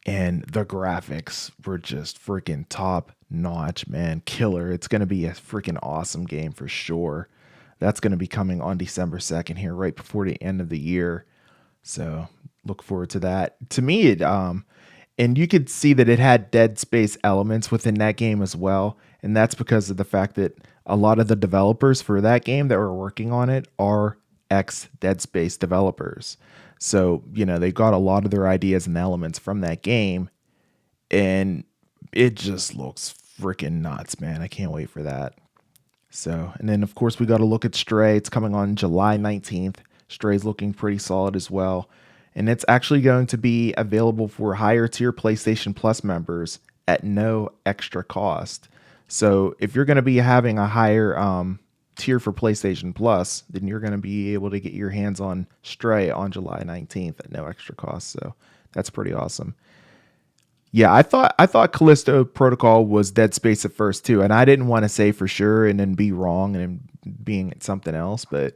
and the graphics were just freaking top notch, man. Killer. It's going to be a freaking awesome game for sure. That's going to be coming on December 2nd here, right before the end of the year. So look forward to that. To me, and you could see that it had Dead Space elements within that game as well. And that's because of the fact that a lot of the developers for that game that were working on it are ex-Dead Space developers. So, they got a lot of their ideas and elements from that game. And it just looks freaking nuts, man. I can't wait for that. So, and then of course we got to look at Stray. It's coming on July 19th. Stray's looking pretty solid as well. And it's actually going to be available for higher tier PlayStation Plus members at no extra cost. So if you're going to be having a higher tier for PlayStation Plus, then you're going to be able to get your hands on Stray on July 19th at no extra cost. So that's pretty awesome. Yeah, I thought Callisto Protocol was Dead Space at first too, and I didn't want to say for sure and then be wrong and being something else, but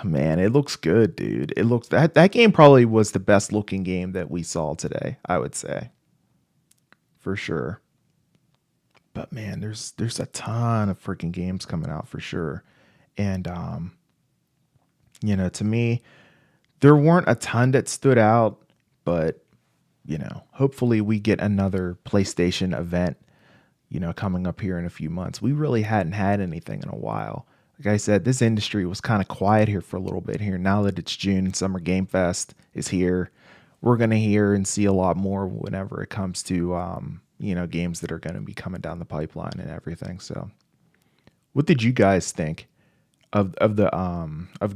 man, it looks good, dude. It looks that game probably was the best looking game that we saw today, I would say. For sure. But man, there's a ton of freaking games coming out for sure. And to me, there weren't a ton that stood out, but hopefully we get another PlayStation event, coming up here in a few months. We really hadn't had anything in a while. like I said, this industry was kind of quiet here for a little bit here. Now that it's June, Summer Game Fest is here. We're going to hear and see a lot more whenever it comes to, games that are going to be coming down the pipeline and everything. So what did you guys think of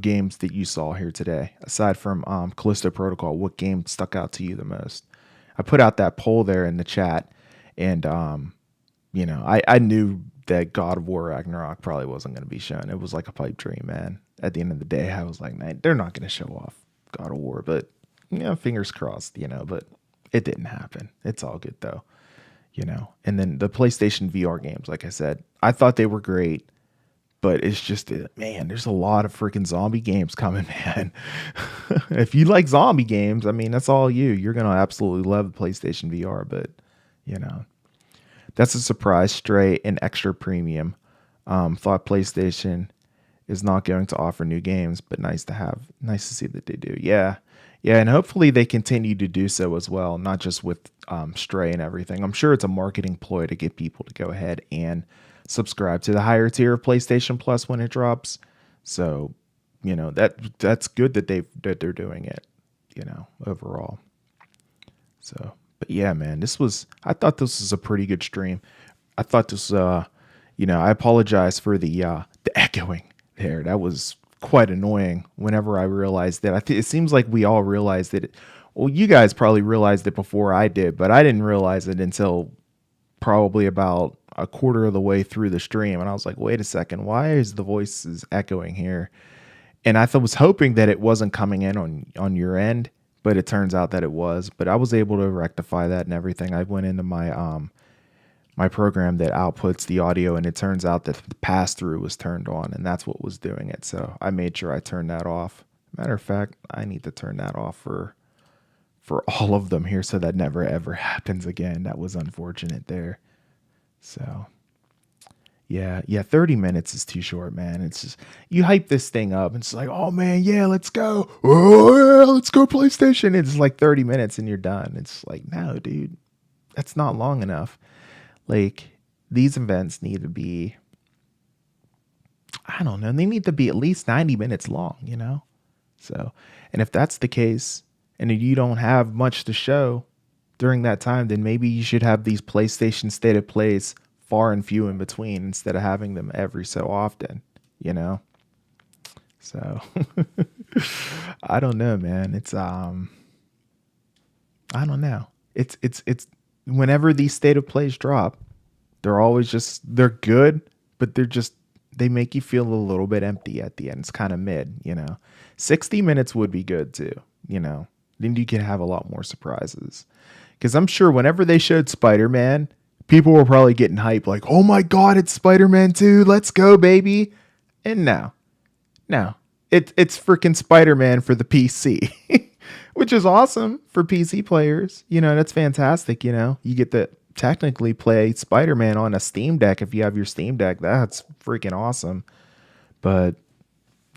games that you saw here today? Aside from Callisto Protocol, what game stuck out to you the most? I put out that poll there in the chat, and I knew that God of War Ragnarok probably wasn't going to be shown. It was like a pipe dream, man. At the end of the day, I was like, man, they're not going to show off God of War, but fingers crossed, but it didn't happen. It's all good though, And then the PlayStation VR games, like I said, I thought they were great, but it's just, man, there's a lot of freaking zombie games coming, man. If you like zombie games, I mean, that's all you. You're going to absolutely love the PlayStation VR, but, that's a surprise. Stray and extra premium. Thought PlayStation is not going to offer new games, but nice to see that they do. Yeah, and hopefully they continue to do so as well, not just with Stray and everything. I'm sure it's a marketing ploy to get people to go ahead and subscribe to the higher tier of PlayStation Plus when it drops. So, that's good that they're doing it, overall. So, but yeah, man, I thought this was a pretty good stream. I thought this, I apologize for the echoing there. That was quite annoying whenever I realized that. It seems like we all realized it. Well, you guys probably realized it before I did, but I didn't realize it until probably about a quarter of the way through the stream. And I was like, wait a second, why is the voices echoing here? And I was hoping that it wasn't coming in on your end, but it turns out that it was. But I was able to rectify that and everything. I went into my my program that outputs the audio, and it turns out that the pass-through was turned on, and that's what was doing it. So I made sure I turned that off. Matter of fact, I need to turn that off for all of them here so that never ever happens again. That was unfortunate there. So yeah, 30 minutes is too short, man. It's just, you hype this thing up, and it's like, oh man, yeah, let's go. Oh yeah, let's go PlayStation. It's like 30 minutes and you're done. It's like, no, dude, that's not long enough. Like, these events need to be, I don't know, they need to be at least 90 minutes long, So, and if that's the case, and you don't have much to show during that time, then maybe you should have these PlayStation State of Plays far and few in between instead of having them every so often, So, I don't know, man. It's, I don't know. It's whenever these State of Plays drop, they're always they're good, but they make you feel a little bit empty at the end. It's kind of mid, 60 minutes would be good too, Then you can have a lot more surprises. Because I'm sure whenever they showed Spider-Man, people were probably getting hyped, like, oh my God, it's Spider-Man 2. Let's go, baby. And no, it's freaking Spider-Man for the PC, which is awesome for PC players. That's fantastic. You get to technically play Spider-Man on a Steam Deck if you have your Steam Deck. That's freaking awesome. But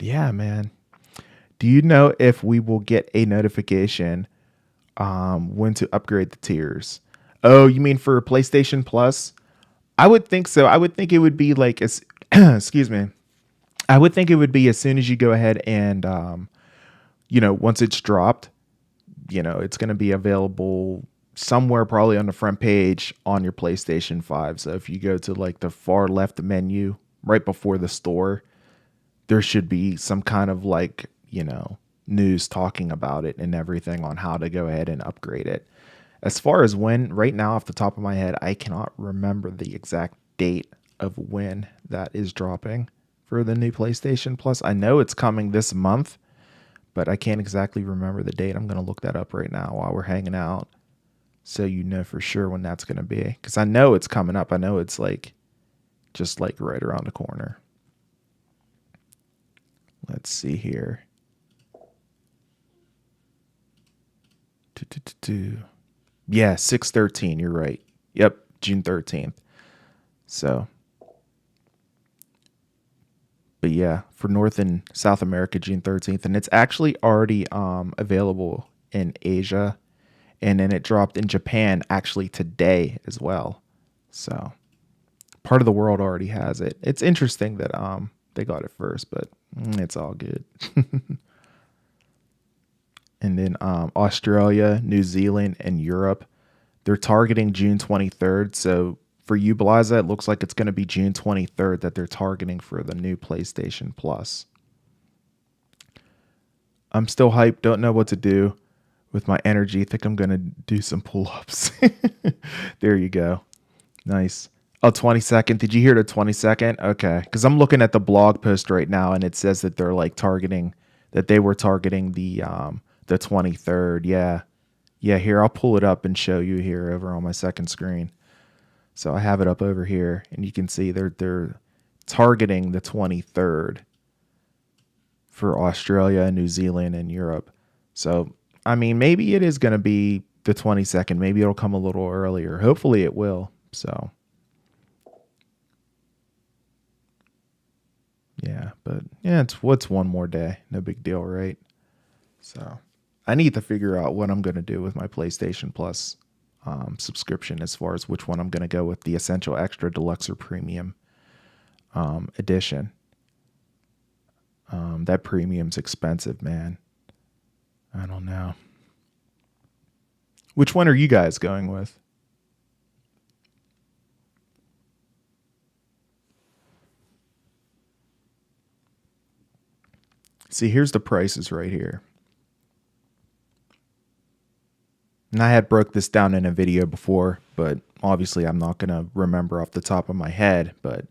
yeah, man. Do you know if we will get a notification when to upgrade the tiers? Oh, you mean for PlayStation Plus? I would think so. I would think it would be like, excuse me. I would think it would be as soon as you go ahead and, once it's dropped, it's going to be available somewhere probably on the front page on your PlayStation 5. So if you go to like the far left menu right before the store, there should be some kind of like, news talking about it and everything on how to go ahead and upgrade it. As far as when, right now off the top of my head, I cannot remember the exact date of when that is dropping for the new PlayStation Plus. I know it's coming this month, but I can't exactly remember the date. I'm going to look that up right now while we're hanging out, so for sure when that's going to be. Because I know it's coming up. I know it's like, just like right around the corner. Let's see here. Yeah, 6/13. You're right. Yep, June 13th. So, but yeah, for North and South America, June 13th, and it's actually already available in Asia, and then it dropped in Japan actually today as well. So, part of the world already has it. It's interesting that they got it first, but it's all good. And then Australia, New Zealand, and Europe, they're targeting June 23rd. So for you, Blaza, it looks like it's going to be June 23rd that they're targeting for the new PlayStation Plus. I'm still hyped. Don't know what to do with my energy. Think I'm going to do some pull-ups. There you go. Nice. Oh, 22nd. Did you hear the 22nd? Okay. Because I'm looking at the blog post right now, and it says that they're like targeting, that they were targeting the 23rd. Yeah. Yeah, here, I'll pull it up and show you here over on my second screen. So I have it up over here, and you can see they're targeting the 23rd for Australia, New Zealand, and Europe. So, I mean, maybe it is going to be the 22nd. Maybe it'll come a little earlier. Hopefully it will. So, yeah, but yeah, what's one more day? No big deal, right? So, I need to figure out what I'm going to do with my PlayStation Plus subscription as far as which one I'm going to go with, the Essential, Extra, Deluxe, or Premium edition. That premium's expensive, man. I don't know. Which one are you guys going with? See, here's the prices right here. And I had broke this down in a video before, but obviously I'm not going to remember off the top of my head. But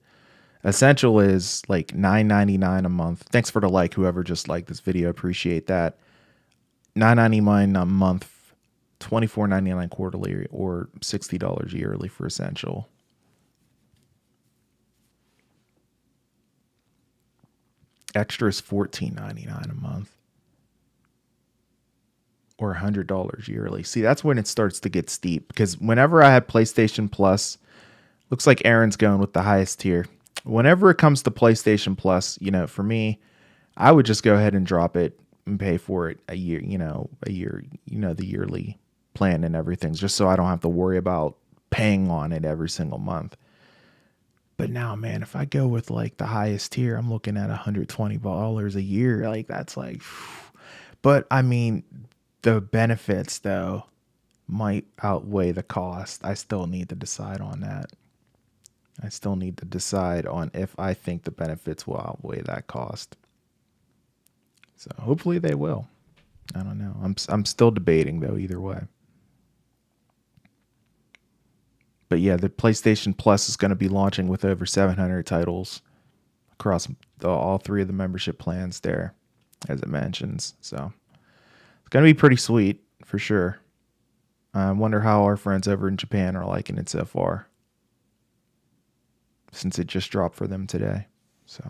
Essential is like $9.99 a month. Thanks for the like, whoever just liked this video. Appreciate that. $9.99 a month, $24.99 quarterly, or $60 yearly for Essential. Extra is $14.99 a month, or $100 yearly. See, that's when it starts to get steep, because whenever I have PlayStation Plus, looks like Aaron's going with the highest tier. Whenever it comes to PlayStation Plus, for me, I would just go ahead and drop it and pay for it a year, the yearly plan and everything, just so I don't have to worry about paying on it every single month. But now, man, if I go with like the highest tier, I'm looking at $120 a year. Like, that's like, but I mean, the benefits though might outweigh the cost. I still need to decide on that. I still need to decide on if I think the benefits will outweigh that cost. So hopefully they will. I don't know. I'm still debating though, either way. But yeah, the PlayStation Plus is going to be launching with over 700 titles across all three of the membership plans there, as it mentions. So it's going to be pretty sweet for sure. I wonder how our friends over in Japan are liking it so far, since it just dropped for them today. So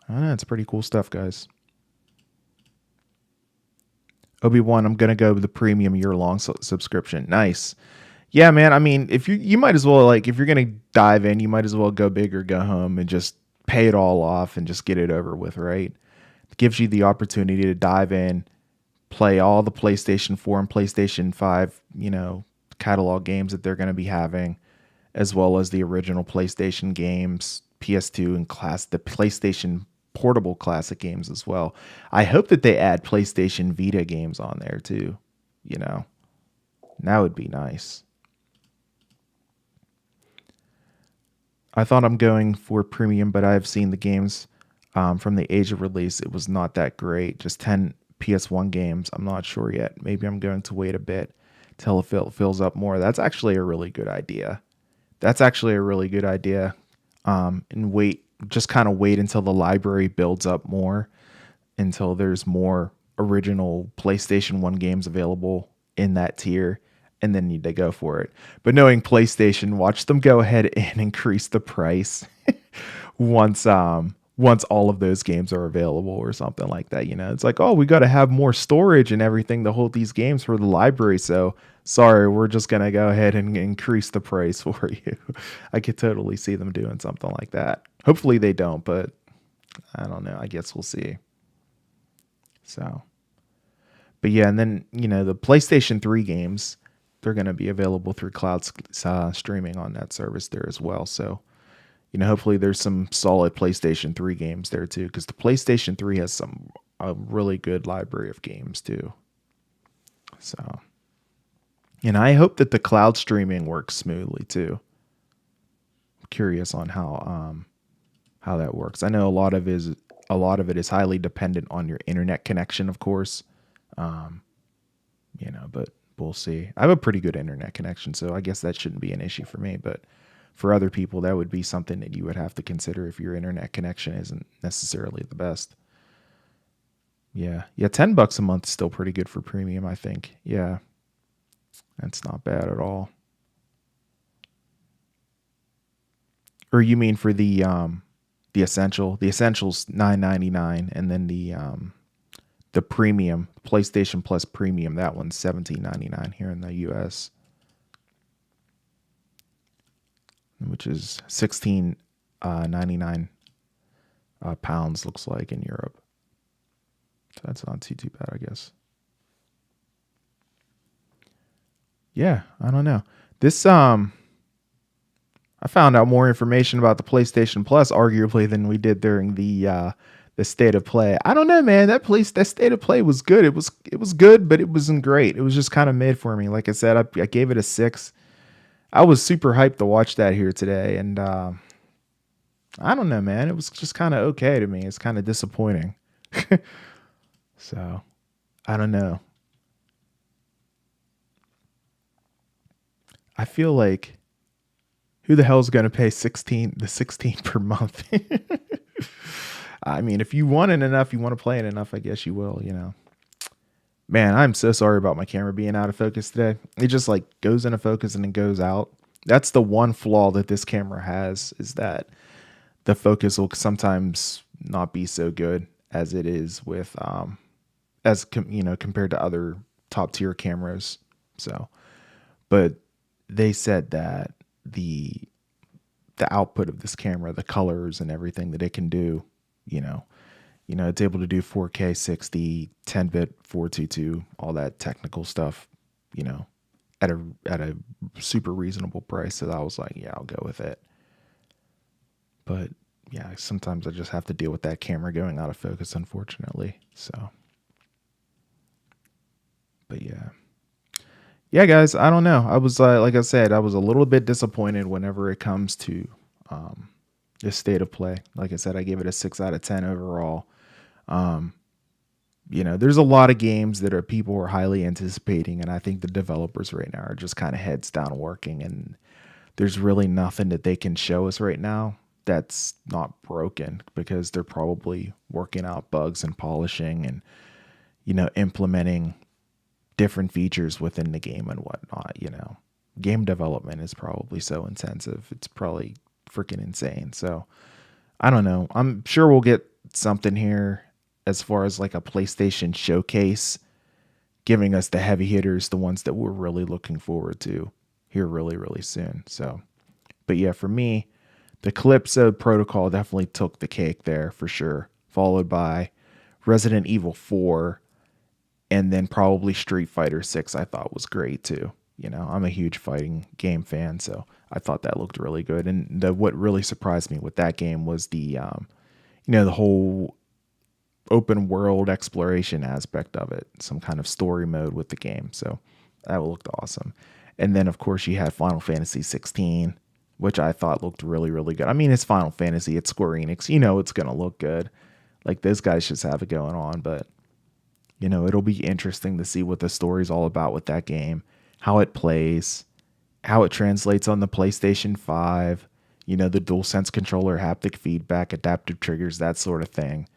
I don't know, it's pretty cool stuff, guys. Obi-Wan, I'm going to go with the premium year-long subscription. Nice. Yeah, man. I mean, if you might as well, like, if you're going to dive in, you might as well go big or go home and just pay it all off and just get it over with, right? It gives you the opportunity to dive in, play all the PlayStation 4 and PlayStation 5, catalog games that they're going to be having, as well as the original PlayStation games, PS2 and the PlayStation Portable Classic games as well. I hope that they add PlayStation Vita games on there too. That would be nice. I thought I'm going for premium, but I've seen the games from the age of release. It was not that great. Just 10 PS1 games. I'm not sure yet. Maybe I'm going to wait a bit till it fills up more. That's actually a really good idea. And just kind of wait until the library builds up more, until there's more original PlayStation 1 games available in that tier, and then need to go for it. But knowing PlayStation, watch them go ahead and increase the price once all of those games are available or something like that. It's like, oh, we got to have more storage and everything to hold these games for the library. So sorry, we're just going to go ahead and increase the price for you. I could totally see them doing something like that. Hopefully they don't, but I don't know. I guess we'll see. So, but yeah, and then, the PlayStation 3 games, they're going to be available through cloud streaming on that service there as well. So hopefully there's some solid PlayStation 3 games there too, because the PlayStation 3 has a really good library of games too. So, and I hope that the cloud streaming works smoothly too. I'm curious on how that works. I know a lot of it is highly dependent on your internet connection, of course. But we'll see. I have a pretty good internet connection, so I guess that shouldn't be an issue for me. But for other people, that would be something that you would have to consider if your internet connection isn't necessarily the best. Yeah, $10 a month is still pretty good for premium, I think. Yeah, that's not bad at all. Or you mean for the essential? The essential's $9.99, and then the premium, PlayStation Plus Premium, that one's $17.99 here in the US, which is $16.99 pounds, looks like, in Europe. So that's not too bad, I guess. Yeah, I don't know. This I found out more information about the PlayStation Plus arguably than we did during the state of play. I don't know, man. That state of play was good. It was good, but it wasn't great. It was just kind of mid for me. Like I said, I gave it a 6. I was super hyped to watch that here today, and I don't know, man. It was just kind of okay to me. It's kind of disappointing. So, I don't know. I feel like who the hell is going to pay $16 per month? I mean, if you want it enough, you want to play it enough, I guess you will, Man, I'm so sorry about my camera being out of focus today. It just like goes into focus and then goes out. That's the one flaw that this camera has, is that the focus will sometimes not be so good as it is with, compared to other top tier cameras. So, but they said that the output of this camera, the colors and everything that it can do, it's able to do 4K 60, 10-bit 422, all that technical stuff, at a super reasonable price. So I was like, yeah, I'll go with it. But yeah, sometimes I just have to deal with that camera going out of focus, unfortunately. So, but yeah, guys, I don't know. I was like I said, I was a little bit disappointed whenever it comes to this state of play. Like I said, I gave it a 6 out of 10 overall. There's a lot of games that people are highly anticipating, and I think the developers right now are just kind of heads down working, and there's really nothing that they can show us right now that's not broken, because they're probably working out bugs and polishing and, implementing different features within the game and whatnot. Game development is probably so intensive. It's probably freaking insane. So I don't know. I'm sure we'll get something here as far as like a PlayStation showcase, giving us the heavy hitters, the ones that we're really looking forward to here really, really soon. So, but yeah, for me, the Calypso Protocol definitely took the cake there for sure, followed by Resident Evil 4, and then probably Street Fighter 6 I thought was great too. I'm a huge fighting game fan, so I thought that looked really good. And what really surprised me with that game was the whole open world exploration aspect of it, some kind of story mode with the game. So that looked awesome. And then of course you had Final Fantasy 16, which I thought looked really, really good. I mean, it's Final Fantasy, it's Square Enix, it's going to look good. Like, those guys just have it going on, but it'll be interesting to see what the story's all about with that game, how it plays, how it translates on the PlayStation 5, the DualSense controller, haptic feedback, adaptive triggers, that sort of thing.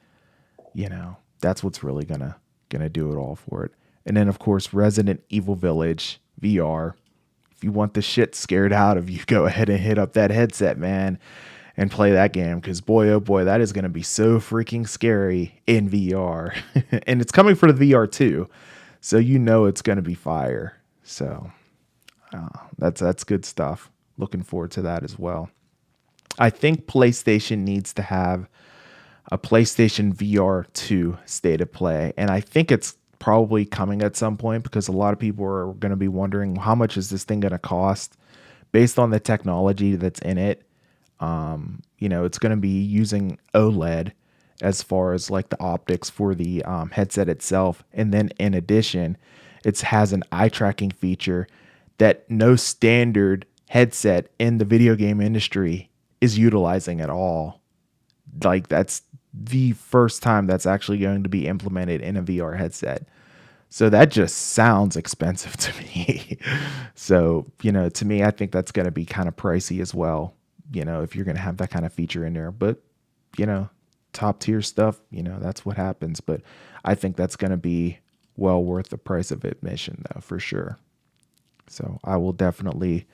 That's what's really gonna do it all for it. And then of course, Resident Evil Village VR. If you want the shit scared out of you, go ahead and hit up that headset, man, and play that game, because boy, oh boy, that is going to be so freaking scary in VR. And it's coming for the VR too, so it's going to be fire. So that's good stuff. Looking forward to that as well. I think PlayStation needs to have a PlayStation VR2 state of play, and I think it's probably coming at some point, because a lot of people are going to be wondering, how much is this thing going to cost based on the technology that's in it. It's going to be using OLED as far as like the optics for the headset itself. And then in addition, it has an eye tracking feature that no standard headset in the video game industry is utilizing at all. Like, that's the first time that's actually going to be implemented in a VR headset. So that just sounds expensive to me. So, to me, I think that's going to be kind of pricey as well, if you're going to have that kind of feature in there. But, top tier stuff, that's what happens. But I think that's going to be well worth the price of admission, though, for sure. So I will definitely,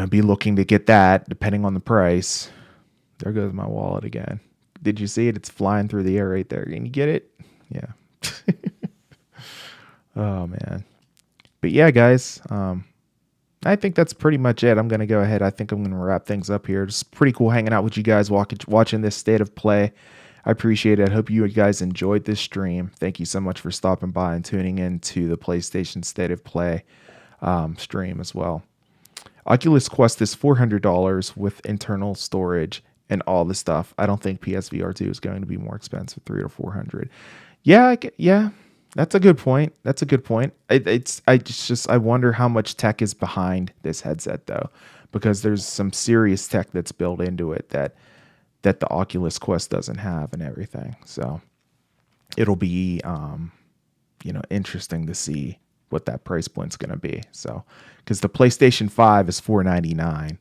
be looking to get that depending on the price. There goes my wallet again. Did you see it? It's flying through the air right there. Can you get it? Yeah. Oh, man. But yeah, guys, I think that's pretty much it. I'm going to go ahead. I think I'm going to wrap things up here. It's pretty cool hanging out with you guys, watching this state of play. I appreciate it. I hope you guys enjoyed this stream. Thank you so much for stopping by and tuning in to the PlayStation State of Play stream as well. Oculus Quest is $400 with internal storage and all the stuff. I don't think PSVR2 is going to be more expensive, $300 to $400. Yeah. That's a good point. I wonder how much tech is behind this headset though, because there's some serious tech that's built into it that the Oculus Quest doesn't have and everything. So it'll be, interesting to see what that price point's going to be. So, because the PlayStation 5 is $499.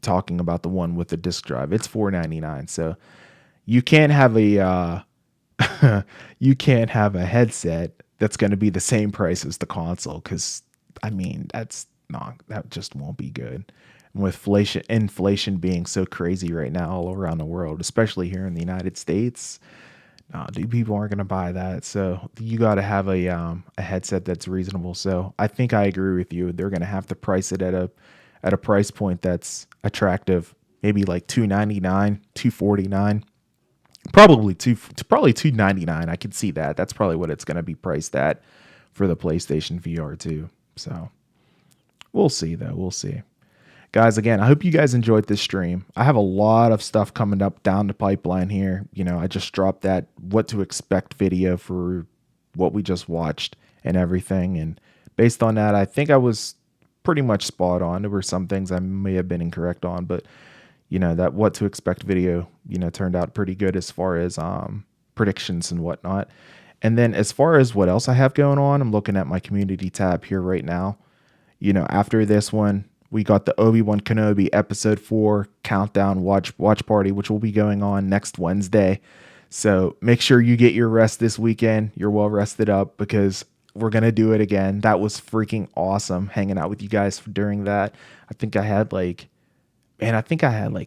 Talking about the one with the disc drive, it's $499. So you can't have a headset that's going to be the same price as the console, because that just won't be good. And with inflation being so crazy right now all around the world, especially here in the United States, people aren't going to buy that. So you got to have a headset that's reasonable. So I think I agree with you. They're going to have to price it at a price point that's attractive, maybe like $299, $249. Probably $299. I can see that. That's probably what it's going to be priced at for the PlayStation VR2. So we'll see, though. We'll see. Guys, again, I hope you guys enjoyed this stream. I have a lot of stuff coming up down the pipeline here. I just dropped that what to expect video for what we just watched and everything. And based on that, I think I was pretty much spot on. There were some things I may have been incorrect on, but that what to expect video, turned out pretty good as far as predictions and whatnot. And then as far as what else I have going on, I'm looking at my community tab here right now. After this one, we got the Obi-Wan Kenobi episode 4 countdown watch party, which will be going on next Wednesday. So make sure you get your rest this weekend. You're well rested up, because we're going to do it again. That was freaking awesome hanging out with you guys during that. I think I had like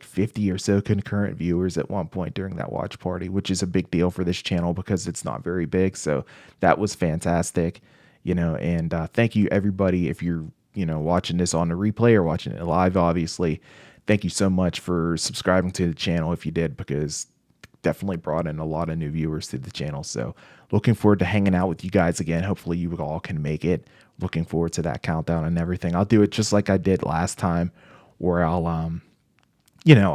50 or so concurrent viewers at one point during that watch party, which is a big deal for this channel because it's not very big. So that was fantastic, and thank you everybody. If you're, watching this on the replay or watching it live, obviously, thank you so much for subscribing to the channel if you did, because definitely brought in a lot of new viewers to the channel. So looking forward to hanging out with you guys again. Hopefully you all can make it. Looking forward to that countdown and everything. I'll do it just like I did last time, where I'll I'll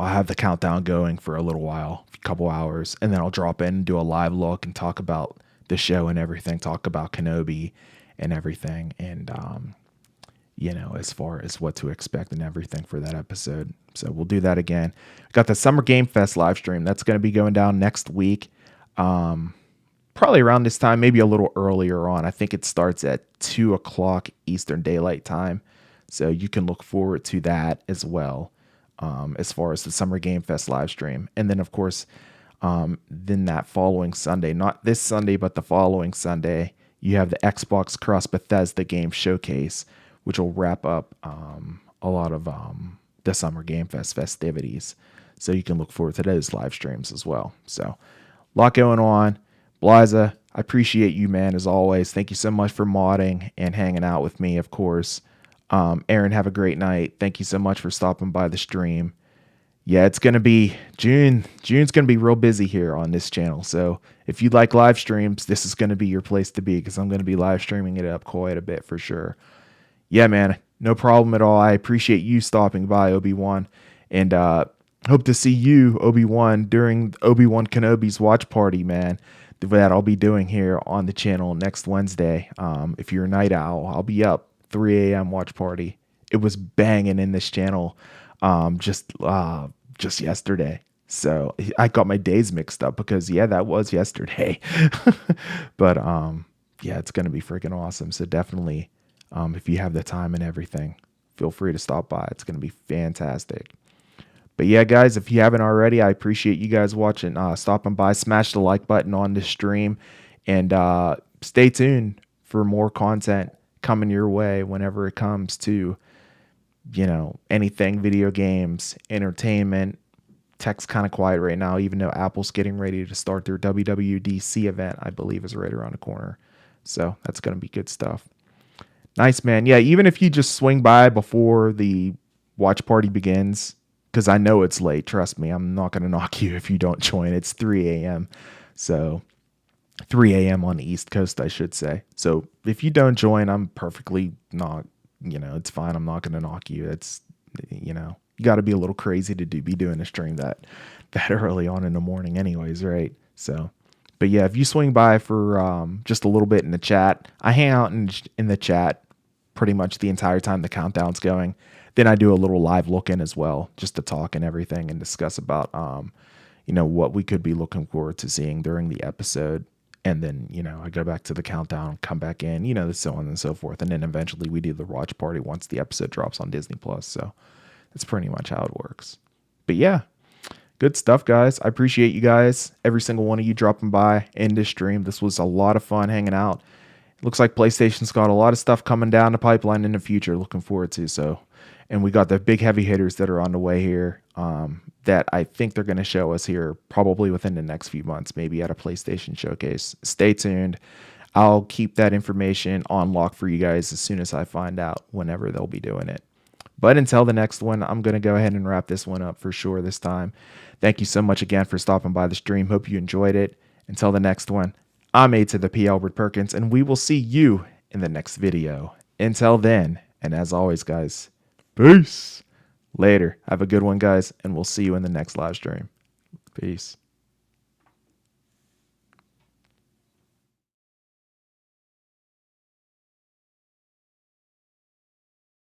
have the countdown going for a little while, a couple hours, and then I'll drop in and do a live look and talk about the show and everything, talk about Kenobi and everything, and as far as what to expect and everything for that episode. So we'll do that again. Got the Summer Game Fest live stream. That's going to be going down next week. Probably around this time, maybe a little earlier on. I think it starts at 2:00 Eastern Daylight Time. So you can look forward to that as well, as far as the Summer Game Fest live stream. And then, of course, then that following Sunday, not this Sunday, but the following Sunday, you have the Xbox Cross Bethesda Game Showcase, which will wrap up a lot of the Summer Game Fest festivities. So you can look forward to those live streams as well. So a lot going on. Bliza, I appreciate you, man, as always. Thank you so much for modding and hanging out with me, of course. Aaron, have a great night. Thank you so much for stopping by the stream. Yeah, it's going to be June. June's going to be real busy here on this channel. So if you like live streams, this is going to be your place to be, because I'm going to be live streaming it up quite a bit for sure. Yeah, man, no problem at all. I appreciate you stopping by, Obi-Wan. And hope to see you, Obi-Wan, during Obi-Wan Kenobi's watch party, man. That I'll be doing here on the channel next Wednesday. If you're a night owl, I'll be up 3 a.m. watch party. It was banging in this channel just yesterday. So I got my days mixed up because that was yesterday. But yeah, it's gonna be freaking awesome. So definitely, if you have the time and everything, feel free to stop by. It's gonna be fantastic. But yeah, guys, if you haven't already, I appreciate you guys watching, stopping by. Smash the like button on this stream, and stay tuned for more content coming your way whenever it comes to, anything video games, entertainment. Tech's kind of quiet right now, even though Apple's getting ready to start their WWDC event, I believe is right around the corner. So that's going to be good stuff. Nice, man. Yeah, even if you just swing by before the watch party begins, because I know it's late. Trust me, I'm not going to knock you if you don't join. It's 3 a.m. So 3 a.m. on the East Coast, I should say. So if you don't join, I'm perfectly not, it's fine. I'm not going to knock you. It's, you got to be a little crazy to be doing a stream that early on in the morning anyways, right? So, but yeah, if you swing by for just a little bit in the chat, I hang out in the chat pretty much the entire time the countdown's going. Then I do a little live look-in as well, just to talk and everything and discuss about, what we could be looking forward to seeing during the episode. And then, I go back to the countdown, come back in, so on and so forth. And then eventually we do the watch party once the episode drops on Disney Plus. So that's pretty much how it works. But yeah, good stuff, guys. I appreciate you guys, every single one of you dropping by in this stream. This was a lot of fun hanging out. It looks like PlayStation's got a lot of stuff coming down the pipeline in the future. Looking forward to. So, and we got the big heavy hitters that are on the way here that I think they're going to show us here probably within the next few months, maybe at a PlayStation showcase. Stay tuned. I'll keep that information on lock for you guys as soon as I find out whenever they'll be doing it. But until the next one, I'm going to go ahead and wrap this one up for sure this time. Thank you so much again for stopping by the stream. Hope you enjoyed it. Until the next one, I'm A to the P. Albert Perkins, and we will see you in the next video. Until then, and as always, guys, peace. Later. Have a good one, guys, and we'll see you in the next live stream. Peace.